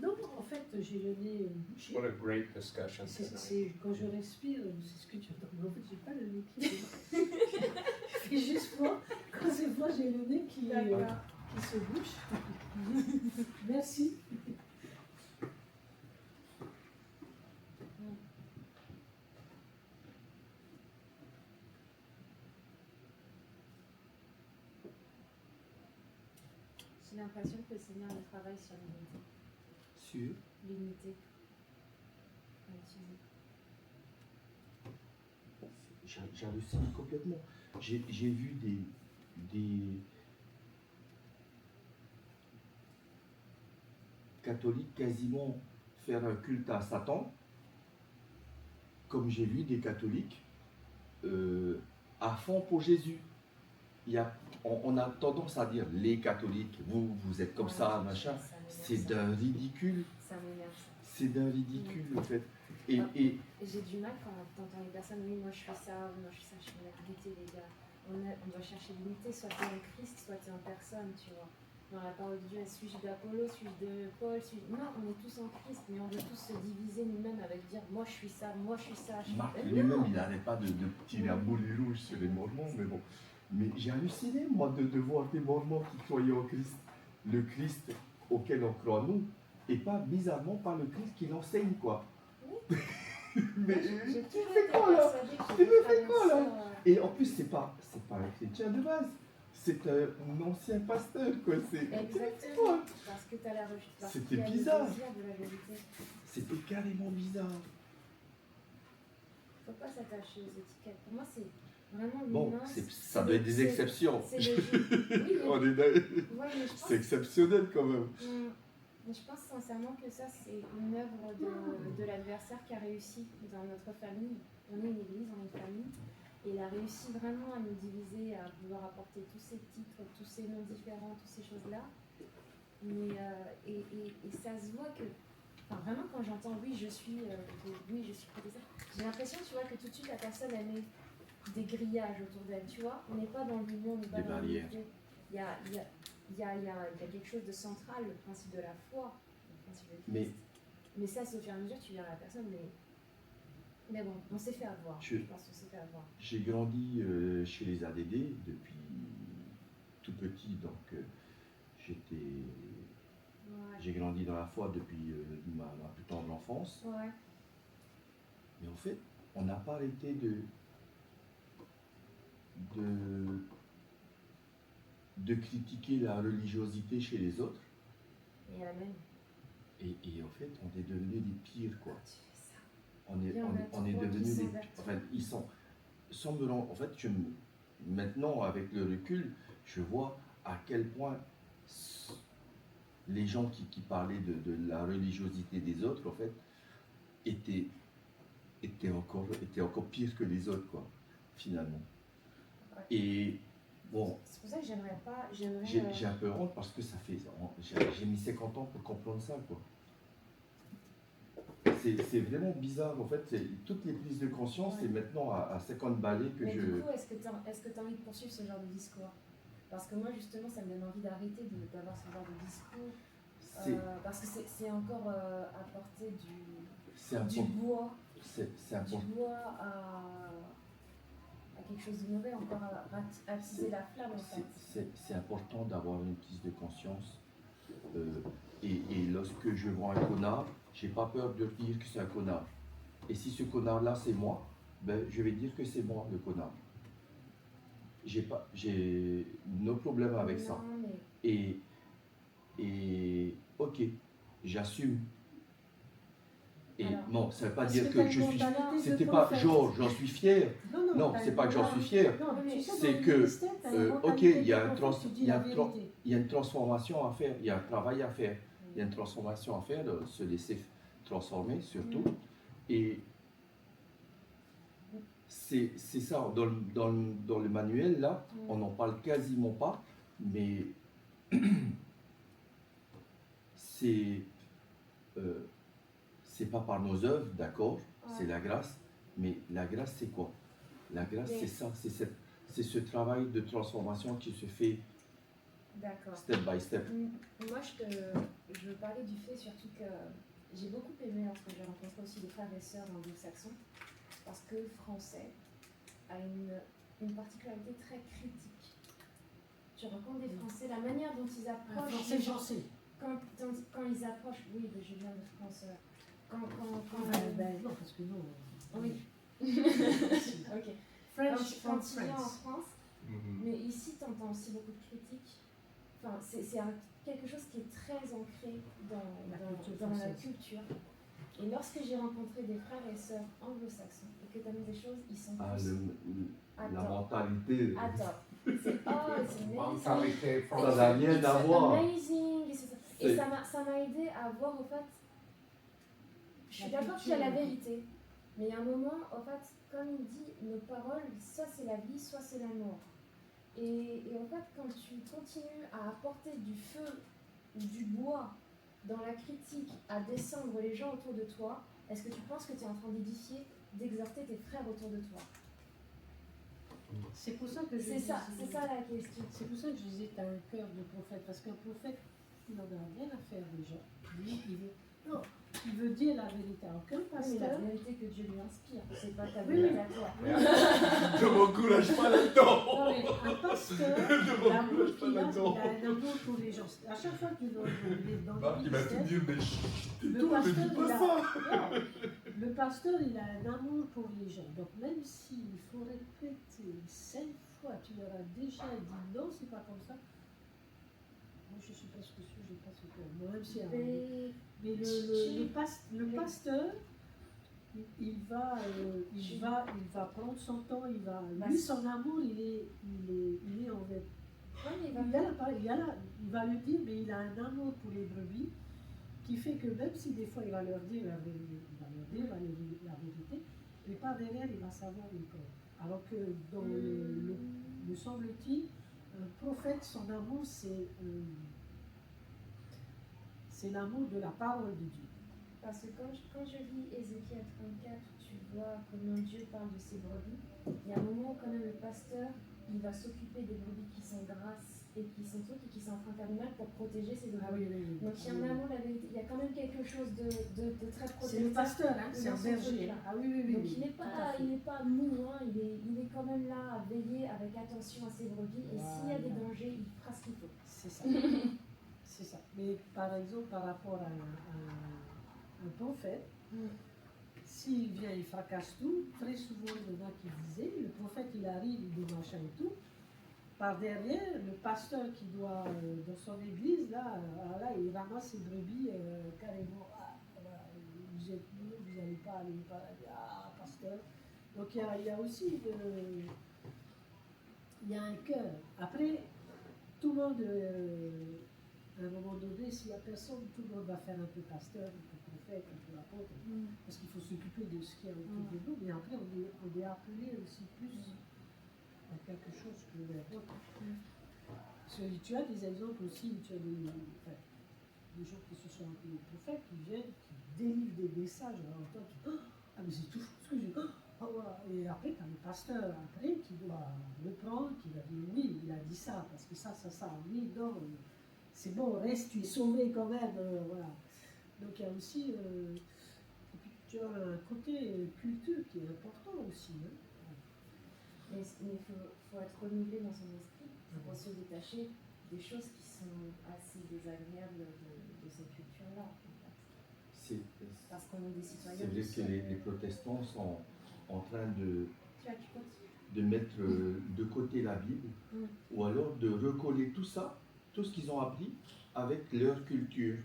Non, en fait, j'ai le nez bouché. What a great discussion tonight. C'est quand je respire, c'est ce que tu entends. Mais en fait, j'ai pas le nez qui fait juste froid. Quand c'est froid, j'ai le nez qui se bouche. Merci. J'ai l'impression que le Seigneur il travaille sur l'unité. sur L'unité. À utiliser. j'hallucine complètement. J'ai vu des catholiques quasiment faire un culte à Satan, comme j'ai vu des catholiques à fond pour Jésus. On a tendance à dire les catholiques, vous êtes comme ça, machin. Ça m'énerve, C'est ça. d'un ridicule. Ça m'énerve ça. C'est d'un ridicule en fait. Et Et j'ai du mal quand t'entends les personnes, oui, moi je fais ça, moi je fais ça, je fais l'unité, les gars. On doit chercher l'unité, soit t'es en Christ, soit t'es en personne, tu vois. Dans la parole de Dieu, suis-je d'Apollo, suis-je de Paul, Non, on est tous en Christ, mais on veut tous se diviser nous-mêmes avec dire, moi je suis ça, moi je suis ça. Marc Mais lui-même, non. il n'arrête pas de tirer à boulet rouge sur les Mormons, mais bon. Mais j'ai halluciné, moi, de voir des Mormons qui croyaient en Christ. Le Christ auquel on croit nous, et pas bizarrement pas le Christ qui l'enseigne, quoi. Mais J'ai tu toujours fais été quoi là? persuadée que Tu j'étais me fais frère quoi et là? sœur, Et en plus, c'est pas un chrétien de base. C'est un ancien pasteur, quoi. Exactement, parce que t'as la recherche. C'était bizarre. Le désir de la vérité. C'était carrément bizarre. Faut pas s'attacher aux étiquettes. Pour moi, c'est vraiment Bon, l'humain. ça doit être des exceptions. C'est logique. Oui, On mais, est d'accord. ouais, mais je pense, C'est exceptionnel quand même. mais je pense sincèrement que ça, c'est une œuvre de l'adversaire qui a réussi dans notre famille. On est une église, on est une famille. Et il a réussi vraiment à nous diviser, à vouloir apporter tous ces titres, tous ces noms différents, toutes ces choses-là. Mais, et ça se voit que, enfin, vraiment, quand j'entends oui, je suis protestante, j'ai l'impression, tu vois, que tout de suite la personne elle met des grillages autour d'elle, tu vois. On n'est pas dans l'union, on n'est pas Des dans barrières. l'unité. Il y a quelque chose de central, le principe de la foi, le principe de Christ. Mais ça, c'est au fur et à mesure, tu verras la personne, mais bon, on s'est fait avoir. Je pense qu'on s'est fait avoir. J'ai grandi chez les ADD depuis tout petit, donc j'ai grandi dans la foi depuis ma plus tendre enfance. Ouais. Mais en fait, on n'a pas arrêté de critiquer la religiosité chez les autres. Et à la même. Et en fait, on est devenus des pires, quoi. Tu fais ça. On est, Il y en a on est trop qui devenus des... s'adaptent. Enfin, ils sont... Sans me rendre... En fait, maintenant, avec le recul, je vois à quel point les gens qui parlaient de la religiosité des autres, en fait, étaient encore pires que les autres, quoi, finalement. Ouais. Et bon, C'est pour ça que j'aimerais pas. j'ai un peu honte parce que ça fait... J'ai mis 50 ans pour comprendre ça, quoi. C'est vraiment bizarre, en fait, toutes les prises de conscience, Ouais. c'est maintenant à 50 balais que Mais je... du coup, est-ce que tu as envie de poursuivre ce genre de discours? Parce que moi, justement, ça me donne envie d'arrêter d'avoir ce genre de discours. C'est Parce que c'est encore apporter c'est du important. bois, C'est du important. bois à quelque chose de mauvais, encore à attiser la flamme, en fait. C'est important d'avoir une prise de conscience. Et lorsque je vois un connard, j'ai pas peur de dire que c'est un connard. Et si ce connard-là, c'est moi, ben, je vais dire que c'est moi le connard. J'ai no problème avec ça. Non, mais Et ok, j'assume. Et Alors, non, ça veut pas Parce dire t'as que je une suis. mentalité de C'était pas prophète. genre j'en suis fier. Non, t'as c'est une pas que j'en mentalité- suis fier. Non, tu sais, C'est dans le que, ministère, t'as une ok, mentalité il y a de un prophète, tu dis la vérité. il y a une transformation à faire, il y a un travail à faire, il y a une transformation à faire, de se laisser transformer surtout. Et c'est ça, dans le manuel là, on n'en parle quasiment pas, mais c'est pas par nos œuvres, d'accord, c'est la grâce, mais la grâce c'est quoi? La grâce Mais- c'est ça, c'est ce travail de transformation qui se fait d'accord. step by step. Moi, je veux parler du fait surtout que j'ai beaucoup aimé lorsque j'ai rencontré aussi des frères et sœurs anglo-saxons, parce que le français a une particularité très critique. Tu rencontres des Français, la manière dont ils approchent Français, les gens, j'en sais. quand ils approchent, oui, je viens de France, quand Non, parce que nous... oui, ok. French Quand from tu viens en France. France, mais ici, tu entends aussi beaucoup de critiques. Enfin, c'est quelque chose qui est très ancré dans La la culture culture. Et lorsque j'ai rencontré des frères et sœurs anglo-saxons et que tu as mis des choses, ils sont Ah, plus... la mentalité. Attends. C'est amazing. Mentalité Ça n'a rien à voir. Amazing. Et ça m'a aidé à voir, au fait, je suis La d'accord qu'il y a la culture. vérité, mais il y a un moment, en fait, comme il dit, nos paroles, soit c'est la vie, soit c'est la mort. Et en fait, quand tu continues à apporter du feu ou du bois dans la critique, à descendre les gens autour de toi, est-ce que tu penses que tu es en train d'édifier, d'exhorter tes frères autour de toi? C'est pour ça que je C'est disais- ça la question. C'est pour ça que je disais que tu as un cœur de prophète, parce qu'un prophète, il n'en a rien à faire des gens. Lui, il veut dire la vérité à aucun Oui, mais la pasteur. vérité que Dieu lui inspire, c'est pas ta Oui, vérité oui. à toi. Je m'encourage pas là-dedans. Non, mais un pasteur, Je l'amour m'encourage pas qu'il a, là-dedans. il a un amour pour les gens. À chaque fois qu'il va dans Bah, le il va tout ministère, dire, mais chut, le tais-toi, ne pasteur, dis il pas a, ça. non, le pasteur, il a un amour pour les gens. Donc même s'il faut répéter 5 fois, tu leur as déjà dit non, c'est pas comme ça. Moi, je suis pas sûr, j'ai pas ce cœur. Moi, même si mais le pasteur, il va prendre son temps, lui, son amour, il est envers. Ouais, mais Il va lui dire, mais il a un amour pour les brebis qui fait que même si des fois il va leur dire la vérité, mais par derrière il va savoir le corps. Alors que dans me semble-t-il, un prophète, son amour, c'est l'amour de la parole de Dieu. Parce que quand je lis Ézéchiel 34, tu vois comment Dieu parle de ses brebis. Il y a un moment où quand même le pasteur, il va s'occuper des brebis qui sont grasses et qui sont trucs et qui sont en train de faire du mal pour protéger ses brebis. Donc il y a un amour, la vérité. Il y a quand même quelque chose de très protecteur. C'est le pasteur, hein, c'est un berger. là. Ah oui. Donc il n'est pas mou, hein, il est quand même là à veiller avec attention à ses brebis. Et s'il y a des dangers, il fera ce qu'il faut. C'est ça. C'est ça. Mais par exemple, par rapport à un prophète, s'il vient, il fracasse tout. Très souvent, il y en a qui disaient, le prophète, il arrive, il dit machin et tout. par derrière, le pasteur qui doit, dans son église, là, il ramasse ses brebis carrément. Ah, voilà, vous êtes nous, vous n'allez pas aller au paradis. Ah, pasteur. Donc il y a aussi il y a un cœur. Après, tout le monde, à un moment donné, s'il n'y a personne, tout le monde va faire un peu pasteur, un peu prophète, un peu apôtre, parce qu'il faut s'occuper de ce qui est autour de nous. Mais après, on est appelé aussi plus à quelque chose que l'autre. Parce que tu as des exemples aussi, tu as des gens qui se sont appelés prophètes, qui viennent, qui délivrent des messages. Alors toi, tu ah mais c'est tout ce que j'ai. Ah, voilà. Et après, tu as le pasteur après qui doit reprendre, qui va dire oui, il a dit ça, parce que ça, oui, non, c'est bon, reste, tu es sauvé quand même. Voilà. Donc il y a aussi, et puis tu as un côté culture qui est important aussi. Hein. Mais il faut être renouvelé dans son esprit pour se détacher des choses qui sont assez désagréables de cette culture-là. En fait. Parce qu'on est des citoyens. C'est vrai que les protestants sont en train de Tu continues. de mettre de côté la Bible, ou alors de recoller tout ça, tout ce qu'ils ont appris, avec leur culture.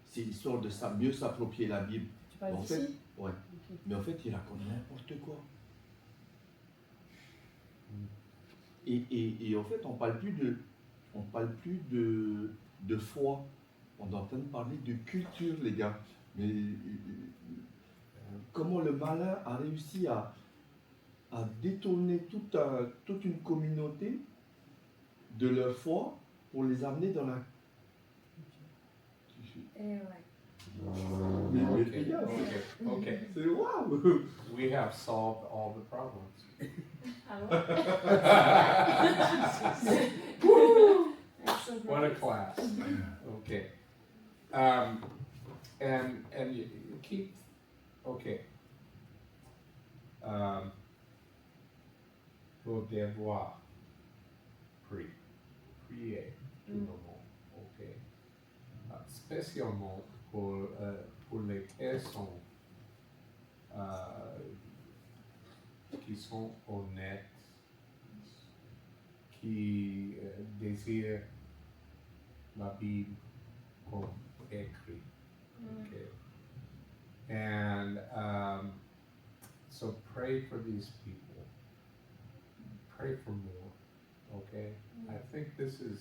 C'est l'histoire de ça, mieux s'approprier la Bible. Tu parles En d'ici fait, ouais. Ok. Mais en fait, ils racontent n'importe quoi. Et en fait, on parle plus de foi. On est en train de parler de culture, les gars. Mais comment le malin a réussi à détourner toute une communauté de leur foi pour les amener dans la... Et ouais. Mais Okay, les gars, okay. c'est waouh! We have solved all the problems. Ah ouais. What a class. Okay. And you keep, okay. Vos devoirs. Prier tout le moment. Okay. Spécialement pour les personnes qui sont honnêtes, qui désirent la Bible comme écrit. Okay. And so pray for these people. Pray for more. Okay. I think this is.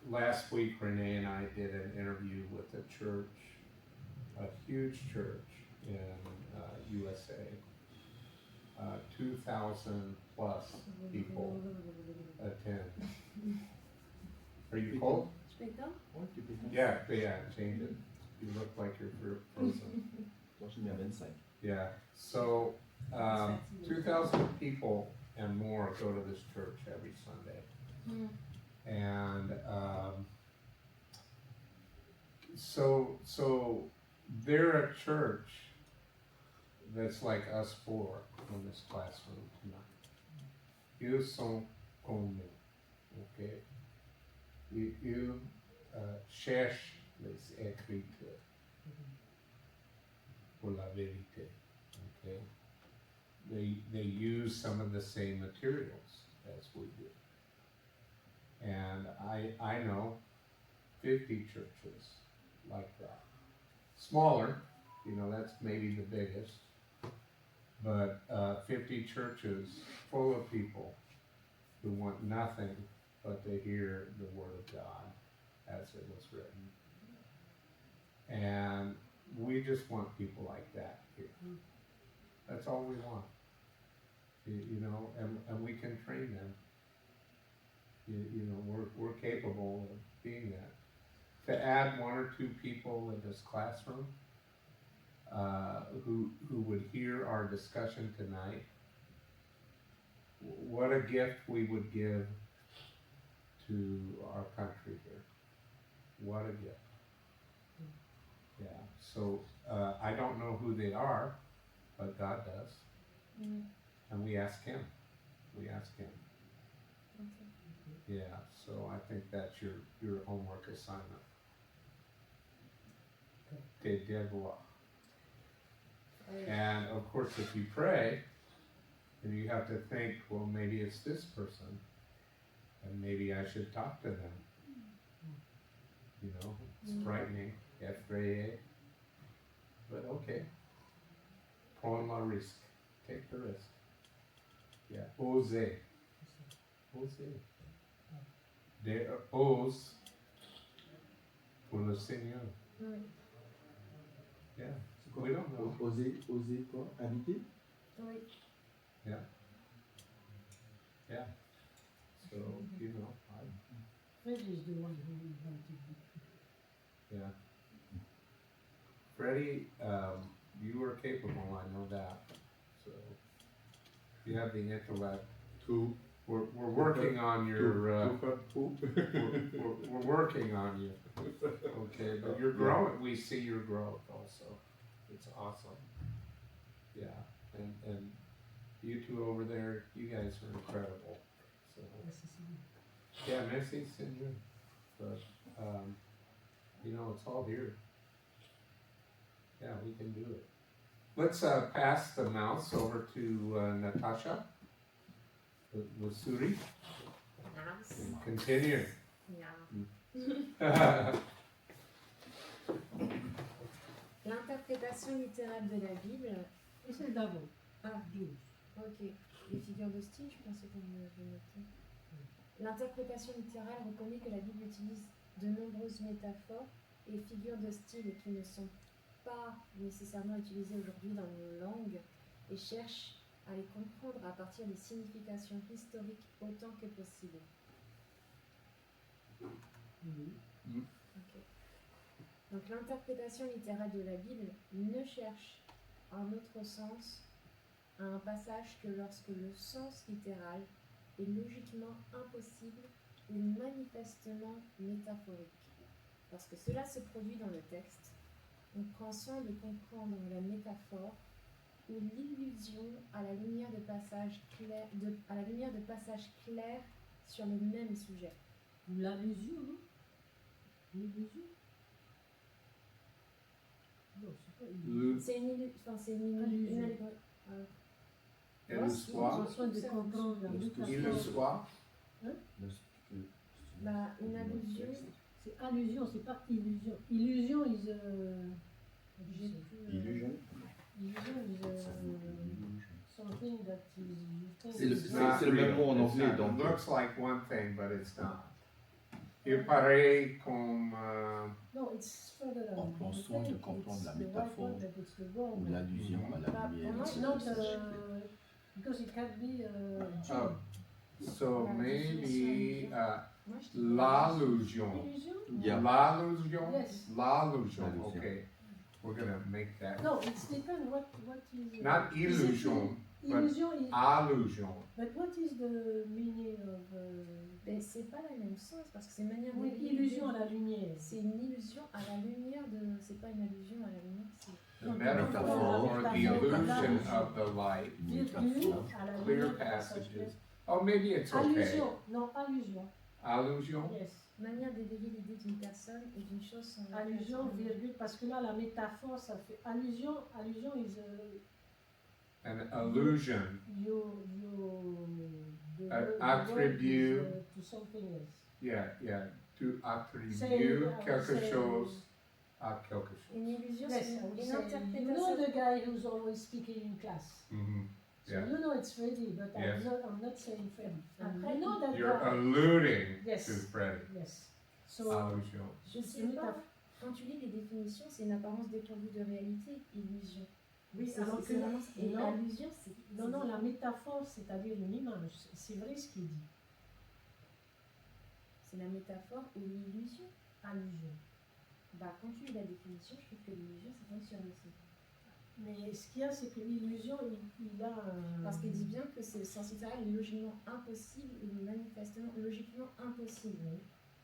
Last week, Renee and I did an interview with a church, a huge church in USA. 2,000 plus people attend. Are you cold? Je peux éteindre? Ouais, tu peux faire. Yeah, change it. You look like you're frozen. Moi, je mets à 25. Yeah, so 2,000 people and more go to this church every Sunday. And so they're a church that's like us four in this classroom tonight. Ils sont comme nous, okay? Ils cherchent les Écritures pour la vérité, okay? They use some of the same materials as we do. And I know 50 churches like that. Smaller, that's maybe the biggest, but 50 churches full of people who want nothing but to hear the Word of God as it was written. And we just want people like that here. That's all we want. And we can train them. We're capable of being that. To add one or two people in this classroom who would hear our discussion tonight, what a gift we would give to our country here. What a gift. Yeah, so I don't know who they are, but God does. And we ask Him. Yeah, so I think that's your homework assignment. Tes devoirs. And of course, if you pray, And you have to think, well, maybe it's this person, and maybe I should talk to them. You know, it's frightening, effrayé. But okay. Prends la risque. Take the risk. Yeah, oser. Oser. Ose pour le Seigneur. Oui. Yeah. C'est quoi? We don't know. Oser quoi? Inviter? Oui. Yeah. So, you know, Fred is the one who invited me. yeah. Freddie, you are capable, I know that. So, you have the intellect. We're working on your, we're working on you. Okay, but you're growing. We see your growth also. It's awesome. Yeah, and you two over there, you guys are incredible. So Merci, Seigneur. yeah, merci Seigneur. But you know, it's all here. Yeah, we can do it. Let's pass the mouse over to Natasha Wasuri. Yes. And continue. Yeah. L'interprétation littérale de la Bible. Et c'est d'abord. Ah, 12. ok. Les figures de style, je pensais qu'on avait noté. L'interprétation littérale reconnaît que la Bible utilise de nombreuses métaphores et figures de style qui ne sont pas nécessairement utilisées aujourd'hui dans nos langues et cherche à les comprendre à partir des significations historiques autant que possible. Oui. Ok. Donc l'interprétation littérale de la Bible ne cherche un autre sens à un passage que lorsque le sens littéral est logiquement impossible ou manifestement métaphorique. Lorsque cela se produit dans le texte, on prend soin de comprendre la métaphore ou l'illusion à la lumière de passages clairs, sur le même sujet. Ou l'allusion, non? L'illusion? Non, c'est pas une C'est une Allusion. allégorie. Et le soir. prend soin de comprendre la métaphore. Et le soir. Bah, une allusion. C'est allusion, c'est pas illusion. Illusion is J'ai plus. Illusion. illusion is something that is you think C'est le- is Not c'est le même real. mot en It's anglais, not. donc. It looks like one thing, but it's not. Il paraît comme No, it's further On down. prend I soin de think comprendre it's la the right métaphore one, but it's the wrong ou one. l'allusion à la Bah, lumière. pour moi, de Not cette société. because it can be Oh, so maybe Moi, je dis l'allusion. illusion. Yeah. L'allusion. Yes. L'allusion. L'allusion. Okay, we're gonna make that. No, it's depends what is. Not is it illusion, but illusion is. allusion. But what is the meaning of? Mais c'est pas le même sens parce que c'est une manière de Oui, lire. illusion à la lumière. C'est une illusion à la lumière de. C'est pas une allusion à la lumière, c'est. The Okay. metaphor or the illusion of the light. Virgule à la Clear lumière. passages. Oh, maybe it's okay. Allusion, non, allusion. Allusion. Yes. Manière d'éveiller l'idée d'une personne et d'une chose sans laquelle Allusion, elle se virgule, parce que là, la métaphore, ça fait allusion. Allusion is An illusion. the An word attribute. is, to something else. Yeah. To attribuer Say- quelque say- chose à quelque chose. Une illusion, Yes, c'est I would une say, you know interprétation. the guy who's always speaking in class. Mhm. So Yeah. you know it's Freddy, but Yes. I'm not saying Freddy. Après, You know that You're guy. alluding Yes. to Freddie. Yes. So Allusion. Je sais pas, quand tu lis les définitions, c'est une apparence dépourvue de réalité, illusion. oui, C'est alors que vraiment. Et non, allusion, c'est. non, la métaphore, c'est-à-dire une image. C'est vrai ce qu'il dit. C'est la métaphore ou l'illusion. Allusion. Bah, quand tu lis la définition, je trouve que l'illusion, ça fonctionne aussi. Mais ce qu'il y a, c'est que l'illusion, il a un... Parce qu'il dit bien que c'est le sens littéral est logiquement impossible ou manifestement logiquement impossible.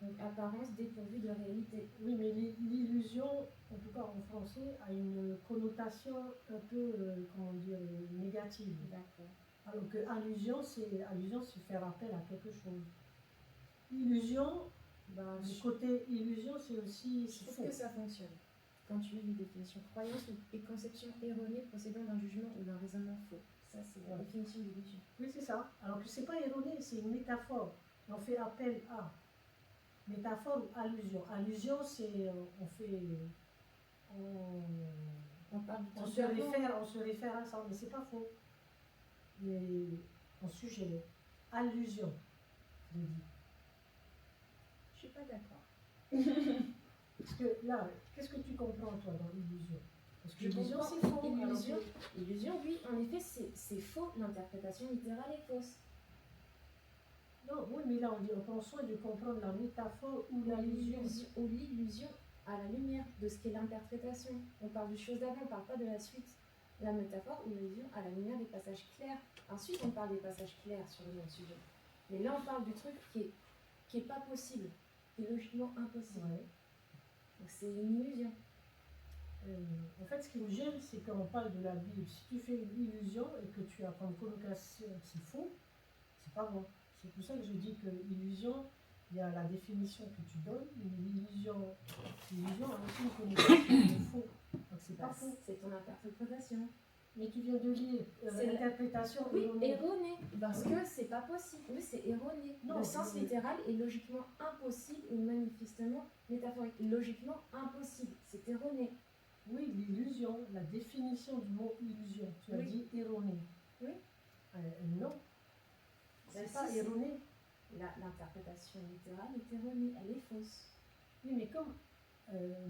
Donc, apparence dépourvue de réalité. Oui, mais l'illusion, en tout cas en français, a une connotation un peu, comment dire, négative. D'accord. Alors que allusion, c'est faire appel à quelque chose. Illusion, Bah, du je côté illusion, c'est aussi je trouve faux. que ça fonctionne. Quand tu lis les définitions, croyance et conception erronée procédant d'un jugement ou d'un raisonnement faux. Ça, c'est la Voilà. définition d'illusion. Oui, c'est ça. Alors que c'est pas erroné, c'est une métaphore. On fait appel à. Métaphore ou allusion. Allusion, c'est on fait. On parle du On truc se d'avant. réfère à ça, mais c'est pas faux. Mais on suggère. Allusion, je dis. Je suis pas d'accord. Parce que là, qu'est-ce que tu comprends toi dans illusion? Parce que Je illusion, comprends c'est faux. illusion. alors Illusion, oui, en effet, c'est faux. L'interprétation littérale est fausse. Non, oui, mais là, on prend soin de comprendre la métaphore ou l'allusion. Ou l'illusion à la lumière de ce qu'est l'interprétation. On parle du chose d'avant, on ne parle pas de la suite. La métaphore ou l'illusion à la lumière des passages clairs. Ensuite, on parle des passages clairs sur le même sujet. Mais là, on parle du truc qui est pas possible, qui est logiquement impossible. Ouais. Donc c'est une illusion. En fait, ce qui me gêne, c'est quand on parle de la Bible. Si tu fais une illusion et que tu as comme connotation que c'est faux, c'est pas bon. C'est pour ça que je dis que l'illusion, il y a la définition que tu donnes, mais l'illusion a aussi une connotation de faux. Donc c'est pas Bah, faux. c'est ton interprétation. Mais tu viens de lire C'est l'interprétation Oui, erronée. erroné, parce que c'est pas possible. Oui, c'est erroné. Non, Le sens mais- littéral est logiquement impossible ou manifestement métaphorique. Logiquement impossible, c'est erroné. Oui, l'illusion, la définition du mot illusion. Tu as Oui. dit erroné. Oui. Non, Bah, c'est pas si, erroné. L'interprétation littérale est erronée, elle est fausse. Oui, mais comme.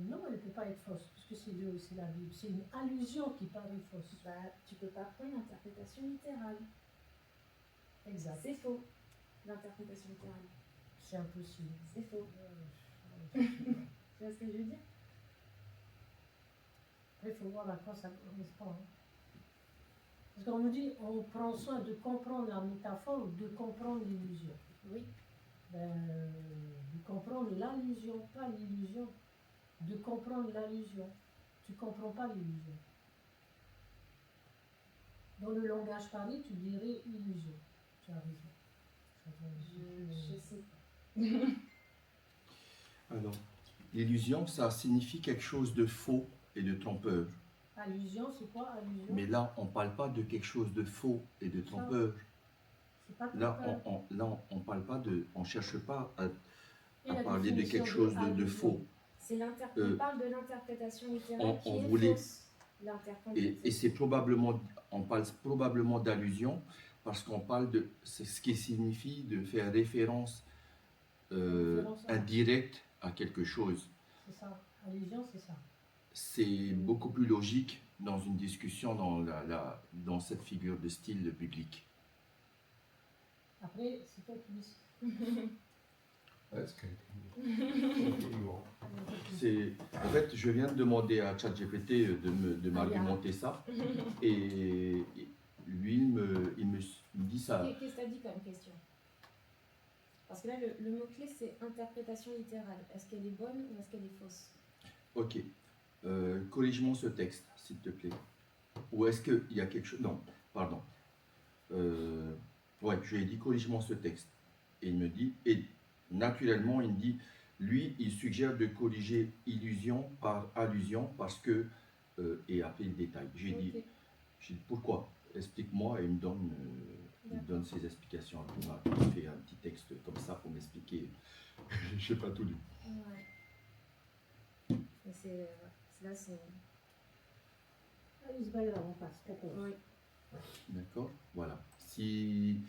Non, elle ne peut pas être fausse, puisque c'est la Bible. C'est une allusion qui paraît fausse. Bah, tu peux pas prendre l'interprétation littérale. Exact. C'est faux, l'interprétation littérale. C'est impossible. C'est faux. Tu vois ce que je veux dire? Après, il faut voir à quoi ça correspond. Hein. Parce qu'on nous dit, on prend soin de comprendre la métaphore ou de comprendre l'illusion. Oui. De comprendre l'allusion, pas l'illusion. De comprendre l'allusion. Tu ne comprends pas l'illusion. Dans le langage parlé, tu dirais illusion. Tu as raison. Je sais pas. Alors, l'illusion, ça signifie quelque chose de faux et de trompeur. Allusion, c'est quoi allusion? Mais là, on ne parle pas de quelque chose de faux et de trompeur. C'est pas Là, trompeur. on parle pas de, on cherche pas à Et la parler de définition quelque chose de allusion? faux. On parle de l'interprétation littérale qui on est voulait- fausse. Et c'est probablement, on parle probablement d'allusion parce qu'on parle de, c'est ce qui signifie de faire référence Référence à- indirecte à quelque chose. C'est ça. Allusion, c'est ça. C'est beaucoup plus logique dans une discussion dans cette figure de style biblique. Après, c'est toi qui dis. Let's continue. Continuons. En fait, je viens de demander à ChatGPT de m'argumenter ça, et lui, il me dit ça. Qu'est-ce que tu as dit comme question? Parce que là, le mot-clé, c'est interprétation littérale. Est-ce qu'elle est bonne ou est-ce qu'elle est fausse? Ok, corrige-moi ce texte, s'il te plaît. Ou est-ce qu'il y a quelque chose... Non, pardon. Ouais, je lui ai dit, corrige-moi ce texte. Et il me dit, et naturellement, il me dit, lui, il suggère de corriger illusion par allusion parce que... et après, il détaille. J'ai dit, pourquoi? Explique-moi, et il me donne ses explications. Il m'a fait un petit texte comme ça pour m'expliquer. Je n'ai pas tout lu. Ouais. Mais là, c'est... Allez, Ismaël, on passe. Oui. D'accord. Voilà. Si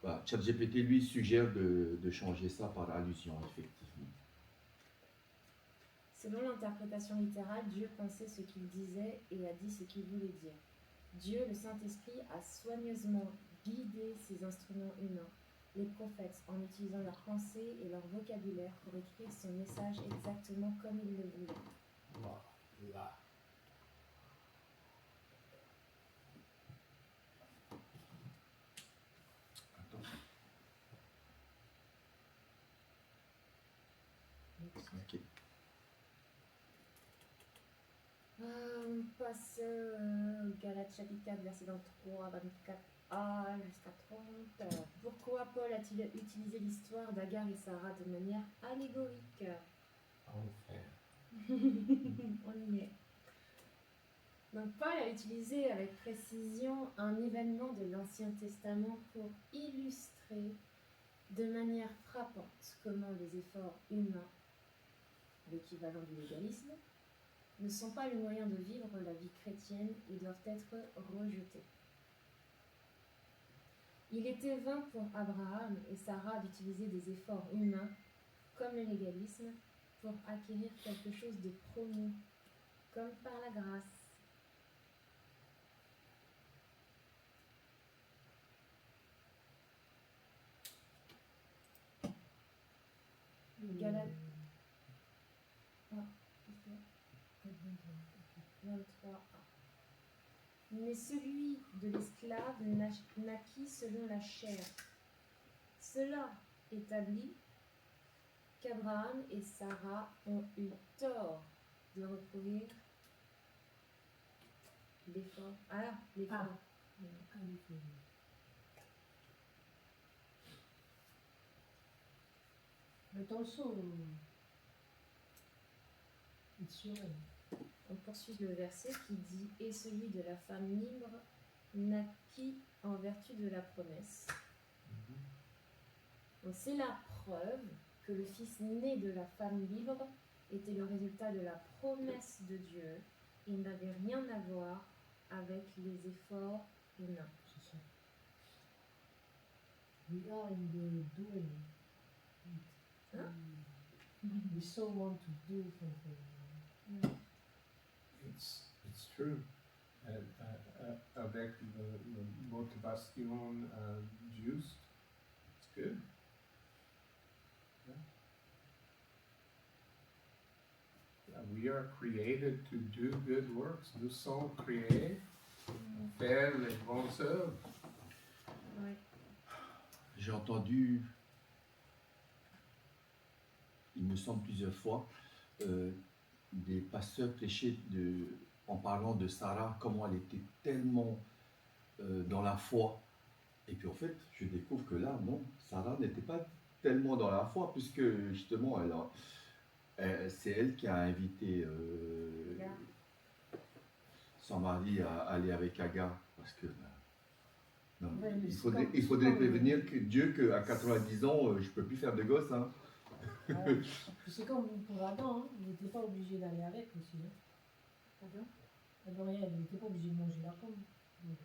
voilà, ChatGPT lui suggère de changer ça par allusion, effectivement. Selon l'interprétation littérale, Dieu pensait ce qu'il disait et a dit ce qu'il voulait dire. Dieu, le Saint-Esprit, a soigneusement guidé ses instruments humains, les prophètes, en utilisant leurs pensées et leur vocabulaire pour écrire son message exactement comme il le voulait. Voilà. Attends. Ok. On passe Galates chapitre 4, verset 23 à 24a jusqu'à 30. Pourquoi Paul a-t-il utilisé l'histoire d'Agar et Sarah de manière allégorique? Enfer. On y est. Donc Paul a utilisé avec précision un événement de l'Ancien Testament pour illustrer de manière frappante comment les efforts humains, l'équivalent du légalisme, ne sont pas le moyen de vivre la vie chrétienne et doivent être rejetés. Il était vain pour Abraham et Sarah d'utiliser des efforts humains, comme le légalisme, pour acquérir quelque chose de promis, comme par la grâce. Galates 23. Mais celui de l'esclave naquit selon la chair. Cela établit qu'Abraham et Sarah ont eu tort de retrouver l'effort. Ah, l'effort. But also, it's human. On poursuit le verset qui dit « Et celui de la femme libre naquit en vertu de la promesse. » Donc c'est la preuve que le fils né de la femme libre était le résultat de la promesse de Dieu et n'avait rien à voir avec les efforts humains. C'est ça. We are in the doing. Hein? We so want to do something. It's true. Avec la motivation juste, it's good. Yeah. We are created to do good works. Nous sommes créés pour faire les bonnes œuvres. Ouais. J'ai entendu, il me semble plusieurs fois, des pasteurs prêcher en parlant de Sarah, comment elle était tellement dans la foi. Et puis en fait, je découvre que là, non, Sarah n'était pas tellement dans la foi, puisque justement, c'est elle qui a invité son mari à aller avec Agar, parce que non, Ouais, mais il faudrait prévenir que Dieu qu'à 90 ans, je ne peux plus faire de gosses. Hein. Ouais. C'est comme pour Adam, hein. Il n'était pas obligé d'aller avec aussi. Hein. Pardon? Adam, il n'était pas obligé de manger la pomme. Donc,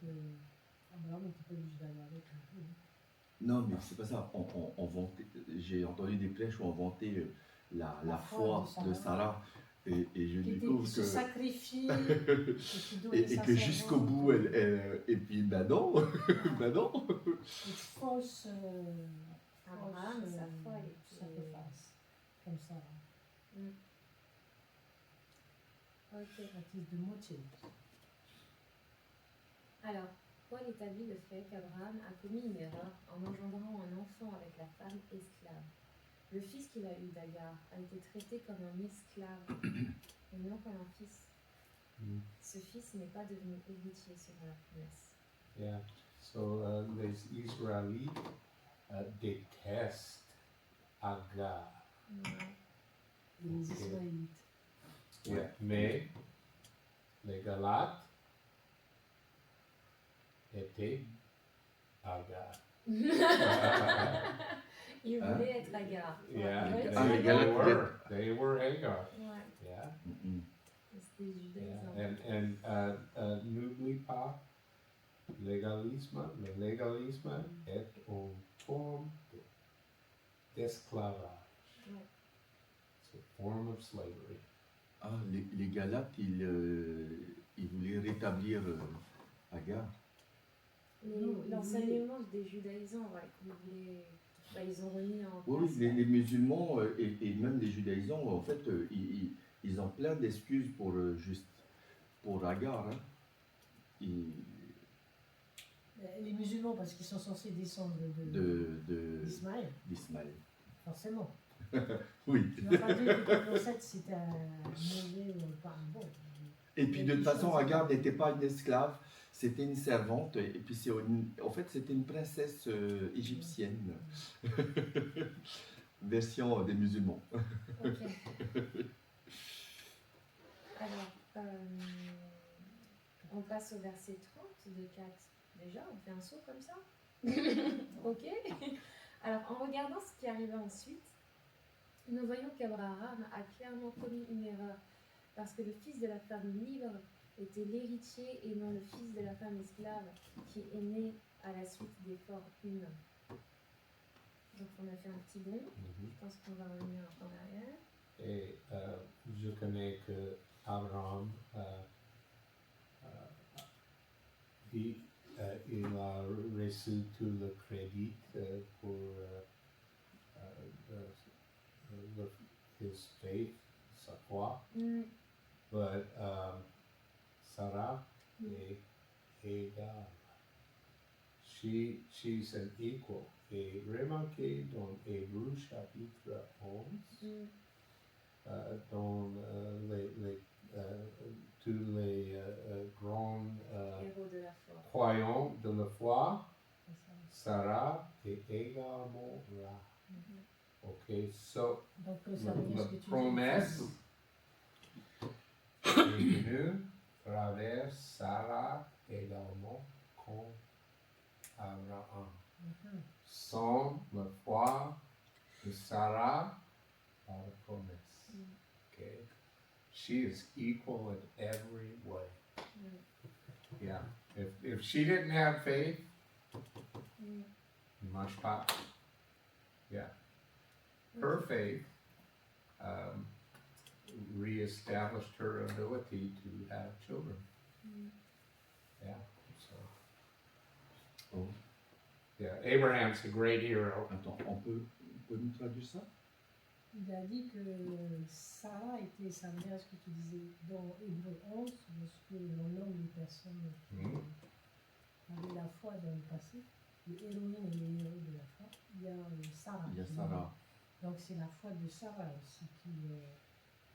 Abraham n'était pas obligé d'aller avec. Hein. Non, mais c'est pas ça. J'ai entendu des prêches où on vantait la foi de Sarah. Et je découvre qui se sacrifie et que jusqu'au bout, et puis ben non, ben non. It's false. Abraham, sa foi, elle était sacrifice. Comme ça. Mm. Ok. That is the motive. Alors, Paul établit le fait qu'Abraham a commis une erreur en engendrant un enfant avec la femme esclave. Le fils qu'il a eu d'Agar a été traité comme un esclave et non comme un fils. Ce fils n'est pas devenu héritier selon la promesse. Yeah. So les Israélites détestent Agar. Les Israélites. Yeah. Mais les Galates étaient Agar. Il voulait être Agar. Yeah, Ouais, les they Galates, they were Hagar. Ouais, Yeah, c'était judaïsant. yeah. And n'oublie pas, légalisme, le légalisme est une forme d'esclavage. Ouais. It's a form of slavery. Ah, les Galates, ils voulaient rétablir Agar. L'enseignement des judaïsants, ouais, ils ont remis en Oui, place. les musulmans et même les judaïsants, en fait, ils ont plein d'excuses pour Agar. Hein. Les musulmans, parce qu'ils sont censés descendre d'Ismaël, d'Ismaël. forcément. Oui. Tu n'as pas dit que ton ancêtre c'était un mauvais ou pas un bon. Et puis de toute façon, Agar n'était pas une esclave, c'était une servante. Et puis en fait, c'était une princesse égyptienne. Version des musulmans. Ok. Alors, passe au verset 30 de 4. Déjà, on fait un saut comme ça. Ok. Alors, en regardant ce qui arriva ensuite, nous voyons qu'Abraham a clairement commis une erreur, parce que le fils de la femme libre était l'héritier et non le fils de la femme esclave qui est né à la suite d'efforts humains. Donc, on a fait un petit bond. Je pense qu'on va revenir en arrière. Et je connais que Abraham, il a reçu tout le crédit pour his faith, sa foi. But Sarah est égale. She's an equal. Et remarquez dans Hébreux chapitre 11, dans tous les grands Héros de la foi. croyants de la foi, C'est ça. Sarah est également là. Ok, so Donc ça veut dire la ce que tu promesse est venue à travers Sarah également comme Abraham. Sans la foi de Sarah, pas de promesse. Okay, she is equal in every way. Yeah, if she didn't have faith, marche pas. Yeah. Her faith reestablished her ability to have children. Yeah. So. Oh. Yeah, Abraham's a great hero. Attends, on peut nous traduire ça? Il a dit que Sarah était, ça revient à ce que tu disais dans Hébreux 11, lorsque l'on nomme les personnes qui avaient la foi dans le passé, les héroïnes et les héros de la foi, il y a Sarah. Il y a Sarah. Donc c'est la foi de Sarah aussi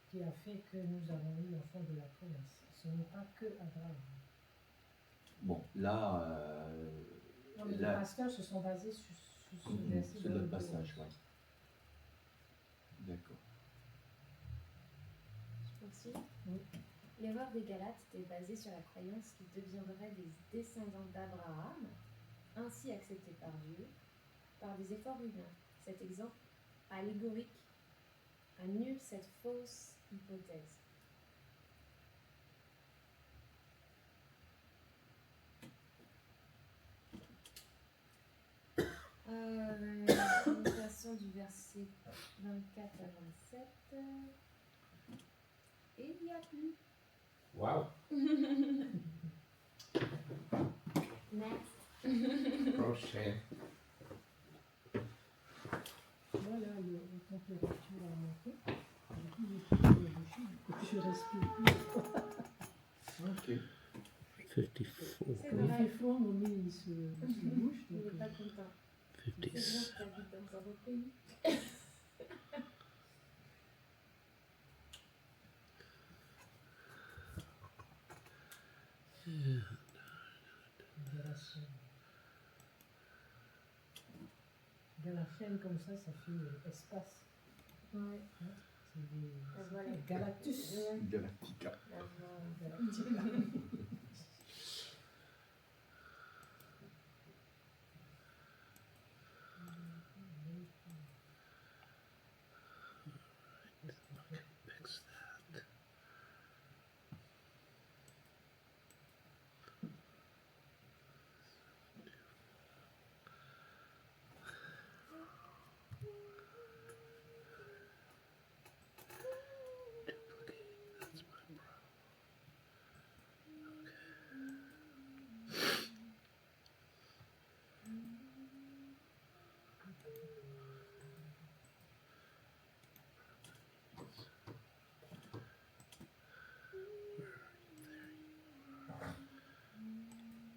qui a fait que nous avons eu l'enfant de la promesse. Ce n'est pas que Abraham. Bon, là, Non, mais les là pasteurs se sont basés sur ce verset. c'est dans notre Hébreux passage, 11. ouais. D'accord. Je poursuis. Oui. L'erreur des Galates était basée sur la croyance qu'ils deviendraient des descendants d'Abraham, ainsi acceptés par Dieu, par des efforts humains. Cet exemple allégorique annule cette fausse hypothèse. Nous passons du verset 24 à 27. Et il n'y a plus. Wow. Next. Prochain. Voilà, la température a monté. Du coup, j'ai plus de bouchée, du coup, je respire plus. Ok. 54. C'est Quand il vrai. fait froid, mon nez il se bouche. Il n'est Donc, pas content. C'est bien 56. que tu habites dans un beau pays. de la chaîne. De la chaîne comme ça fait espace. Ouais. C'est des Voilà. Galactus. Galactica.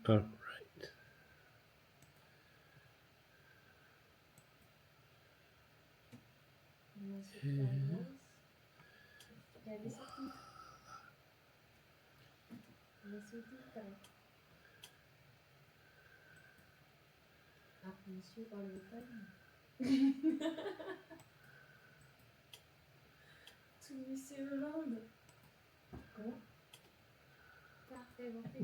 All right. Ensuite, la grosse. Il y a des sous-titres. Les sous-titres. Ah, monsieur Hollywood. Tout monsieur Hollande. Comment? Par C'est bon. Ces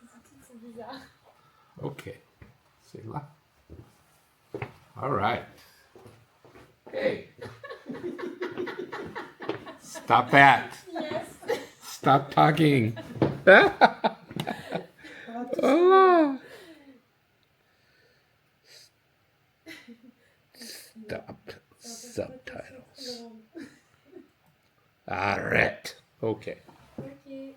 sous-titres sont bizarres. OK. C'est là. All right. Hey. Stop that. Yes. Stop talking. Voilà, tout ça. Oh. Stop. Subtitles. Arrête. OK. Ok.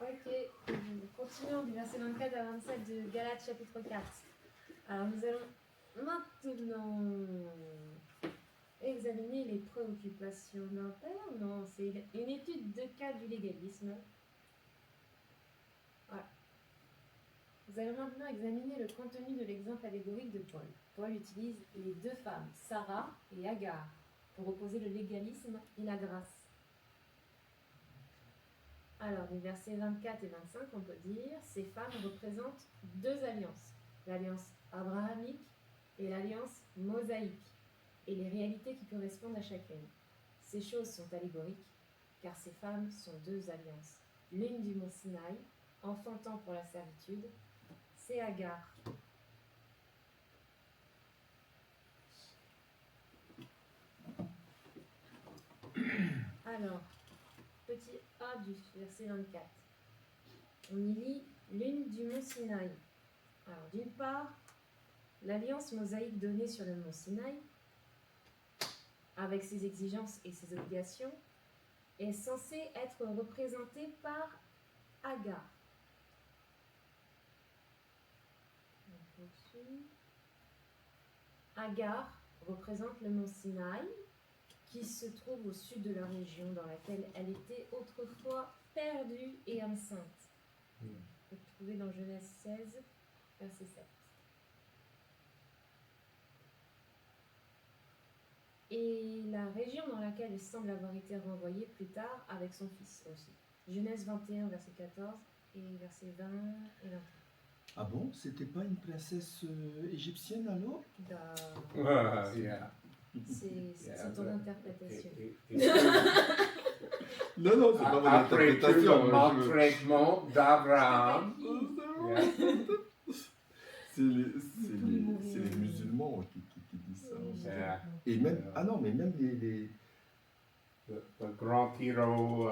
Ok, continuons du verset 24 à 27 de Galates chapitre 4. Alors nous allons maintenant examiner les préoccupations d'un père. Non, c'est une étude de cas du légalisme. Voilà. Nous allons maintenant examiner le contenu de l'exemple allégorique de Paul. Paul utilise les deux femmes, Sarah et Agar, pour opposer le légalisme et la grâce. Alors, des versets 24 et 25, on peut dire, ces femmes représentent deux alliances, l'alliance abrahamique et l'alliance mosaïque, et les réalités qui correspondent à chacune. Ces choses sont allégoriques, car ces femmes sont deux alliances. L'une du mont Sinaï, enfantant pour la servitude, c'est Agar. Alors, petit A du verset 24. On y lit l'une du mont Sinaï. Alors, d'une part, l'alliance mosaïque donnée sur le mont Sinaï, avec ses exigences et ses obligations, est censée être représentée par Agar. On poursuit. Agar représente le mont Sinaï, qui se trouve au sud de la région dans laquelle elle était autrefois perdue et enceinte. On peut trouver dans Genèse 16, verset 7. Et la région dans laquelle elle semble avoir été renvoyée plus tard avec son fils aussi. Genèse 21, verset 14 et verset 20 et 21. Ah bon, c'était pas une princesse égyptienne alors? Yeah. C'est ton interprétation. Non, non, c'est pas mon Après tout interprétation. le maltraitement d'Abraham, yeah. C'est les musulmans qui disent ça. Oui. Yeah. Et même, ah non, mais même Le grand héros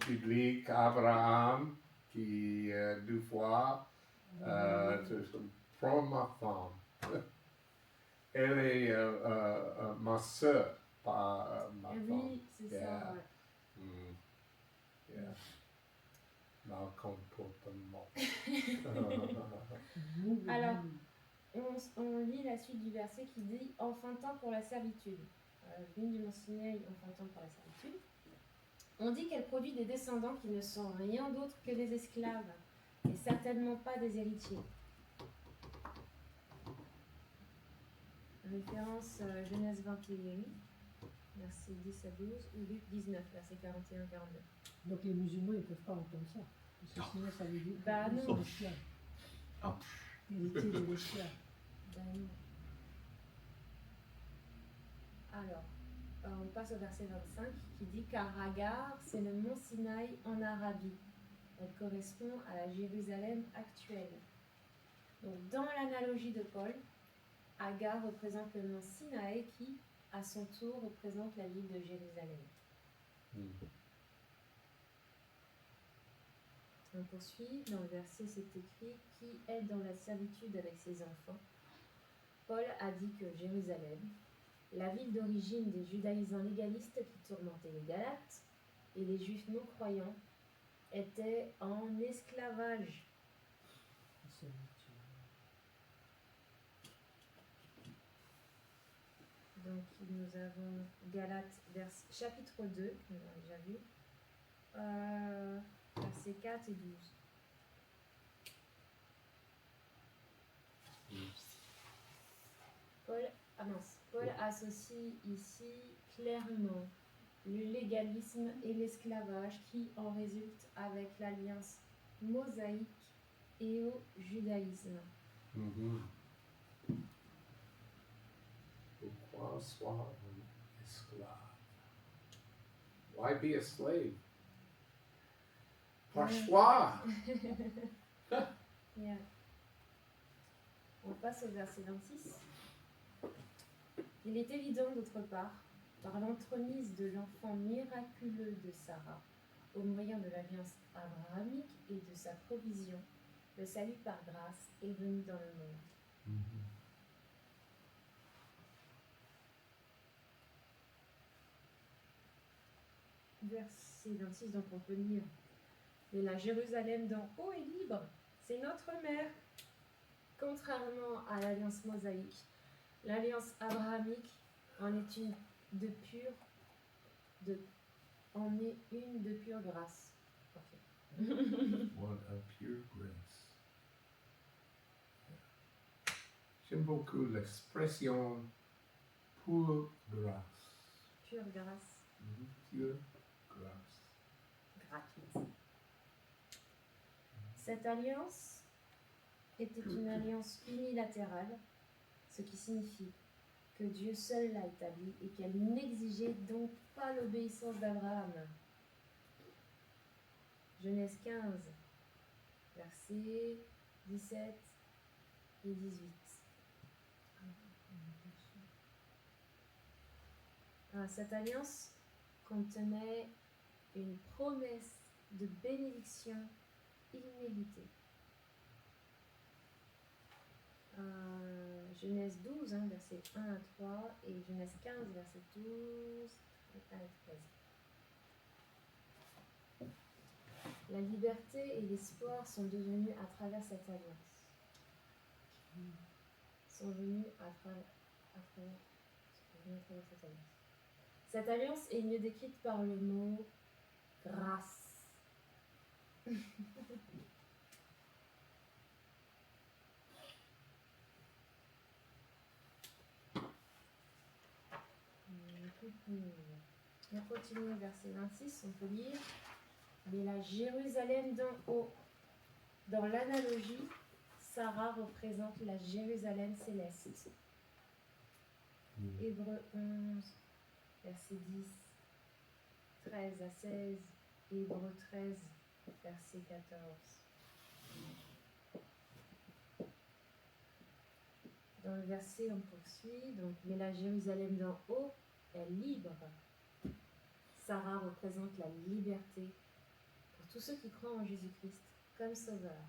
biblique Abraham qui deux fois prends ma femme. Elle est ma soeur, pas ma femme. Oui, c'est Yeah. ça. Ouais. Yeah. Mal comportement. Alors, on lit la suite du verset qui dit « enfantant pour la servitude ». L'une du mont Sinaï, enfantant pour la servitude. On dit qu'elle produit des descendants qui ne sont rien d'autre que des esclaves, et certainement pas des héritiers. Référence Genèse 21, versets 10 à 12, ou Luc 19, versets 41 à 42. Donc les musulmans, ils ne peuvent pas entendre ça. Parce que sinon, ça veut dire Bah qu'ils non. sont esclaves. Ah. Héritiers de l'esclave. Ben non. Alors, on passe au verset 25 qui dit « Car Agar, c'est le mont Sinaï en Arabie. Elle correspond à la Jérusalem actuelle. » Donc, dans l'analogie de Paul, Agar représente le mont Sinaï qui, à son tour, représente la ville de Jérusalem. On poursuit, dans le verset c'est écrit « Qui est dans la servitude avec ses enfants ?» Paul a dit que Jérusalem, la ville d'origine des judaïsants légalistes qui tourmentaient les Galates et les juifs non-croyants, était en esclavage. Donc nous avons Galates chapitre 2, qu'on a déjà vu, versets 4 et 12. Paul associe ici clairement le légalisme et l'esclavage qui en résultent avec l'alliance mosaïque et au judaïsme. Pourquoi ce esclave ou esclave. Why be a slave? Par choix. Yeah. On passe au verset 26. Il est évident d'autre part, par l'entremise de l'enfant miraculeux de Sarah, au moyen de l'alliance abrahamique et de sa provision, le salut par grâce est venu dans le monde. Verset 26, donc on peut lire. Mais la Jérusalem d'en haut est libre, c'est notre mère. Contrairement à l'alliance mosaïque, l'alliance abrahamique en est une de pure grâce. Ok. What a pure grace. J'aime beaucoup l'expression pure grâce. Pure grâce, Pure grâce. gratuite. Cette alliance était une alliance unilatérale, ce qui signifie que Dieu seul l'a établie et qu'elle n'exigeait donc pas l'obéissance d'Abraham. Genèse 15, versets 17 et 18. Cette alliance contenait une promesse de bénédiction illimitée. Genèse 12, versets 1 à 3 et Genèse 15, versets 12 à 13. La liberté et l'espoir sont devenus à travers cette alliance. Sont venus à travers cette alliance. Cette alliance est mieux décrite par le mot grâce. On continue verset 26, on peut lire. Mais la Jérusalem d'en haut. Dans l'analogie, Sarah représente la Jérusalem céleste. Hébreux 11, verset 10, 13 à 16, Hébreux 13, verset 14. Dans le verset, on poursuit, donc, mais la Jérusalem d'en haut est libre. Sarah représente la liberté pour tous ceux qui croient en Jésus-Christ comme Sauveur.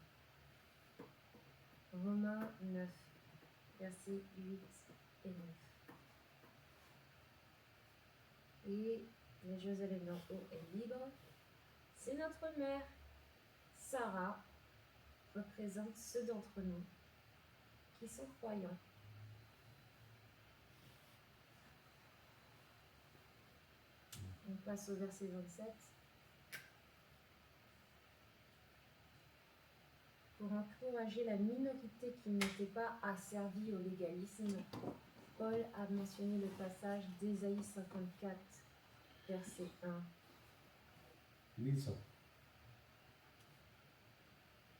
Romains 9, versets 8 et 9. Et la Jérusalem d'en haut est libre. C'est notre mère. Sarah représente ceux d'entre nous qui sont croyants. On passe au verset 27. Pour encourager la minorité qui n'était pas asservie au légalisme, Paul a mentionné le passage d'Ésaïe 54, verset 1. Lisa.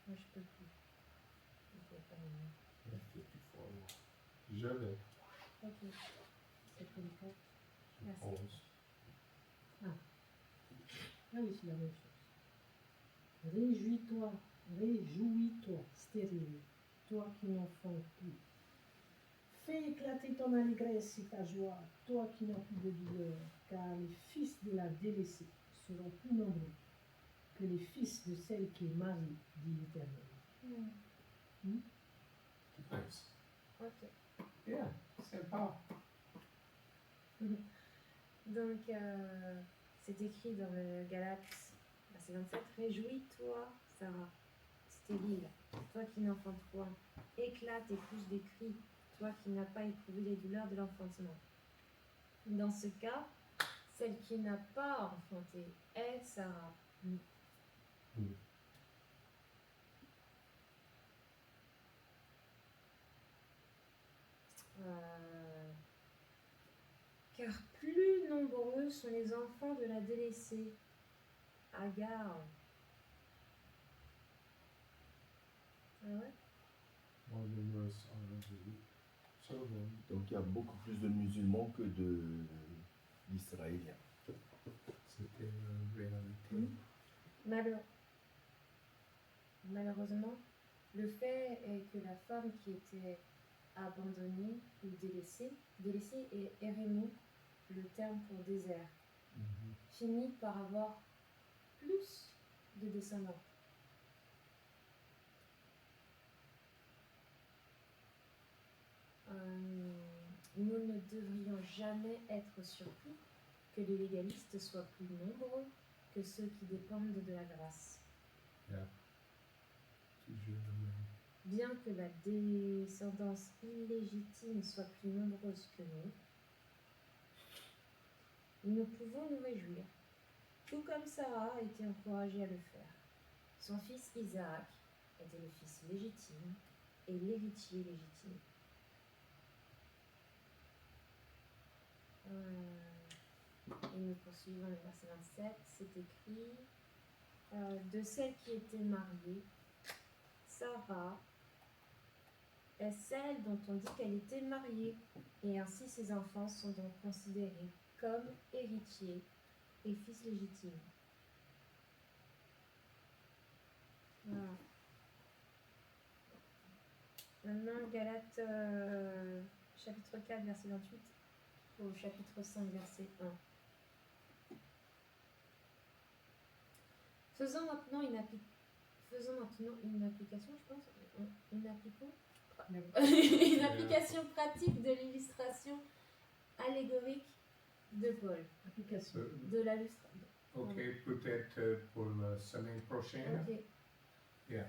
Moi, je peux plus. Je peux pas maintenant. Je vais. Ok. C'est comme ça. Merci. Pause. Ah oui, c'est la même chose. Réjouis-toi, stérile, toi qui n'enfantes plus. Fais éclater ton allégresse et ta joie, toi qui n'as plus de douleur, car les fils de la délaissée seront plus nombreux que les fils de celle qui est mariée, dit l'Éternel. Nice. Ok. Yeah, sympa. Donc, c'est écrit dans le Galates, verset 27, réjouis-toi, Sarah, stérile, toi qui n'enfantes point, éclate et pousse des cris, toi qui n'as pas éprouvé les douleurs de l'enfantement. Dans ce cas, celle qui n'a pas enfanté est Sarah. Car plus nombreux sont les enfants de la délaissée, Agar. Ah ouais? More numerous are the children. Donc il y a beaucoup plus de musulmans que d'Israéliens. C'était une réalité. Malheureusement, le fait est que la femme qui était abandonnée ou délaissée est érémie, le terme pour désert, Mhm. finit par avoir plus de descendants. Nous ne devrions jamais être surpris que les légalistes soient plus nombreux que ceux qui dépendent de la grâce. Toujours le même. Bien que la descendance illégitime soit plus nombreuse que nous pouvons nous réjouir, tout comme Sarah a été encouragée à le faire. Son fils Isaac était le fils légitime et l'héritier légitime. Et nous poursuivons le verset 27, c'est écrit de celle qui était mariée, Sarah est celle dont on dit qu'elle était mariée, et ainsi ses enfants sont donc considérés comme héritiers et fils légitimes. Voilà. Maintenant, Galates chapitre 4, verset 28 au chapitre 5, verset 1. Faisons maintenant une application, je pense, une application pratique de l'illustration allégorique de Paul. Application. De l'illustration. Ok, peut-être pour la semaine prochaine. Ok. Yeah.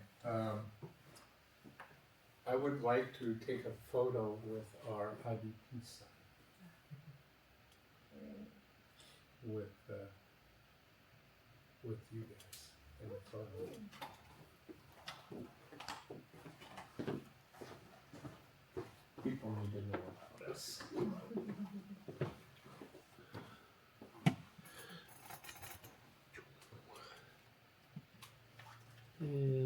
I would like to take a photo with our IDP sign, with you guys in the photo. People need to know about us. Et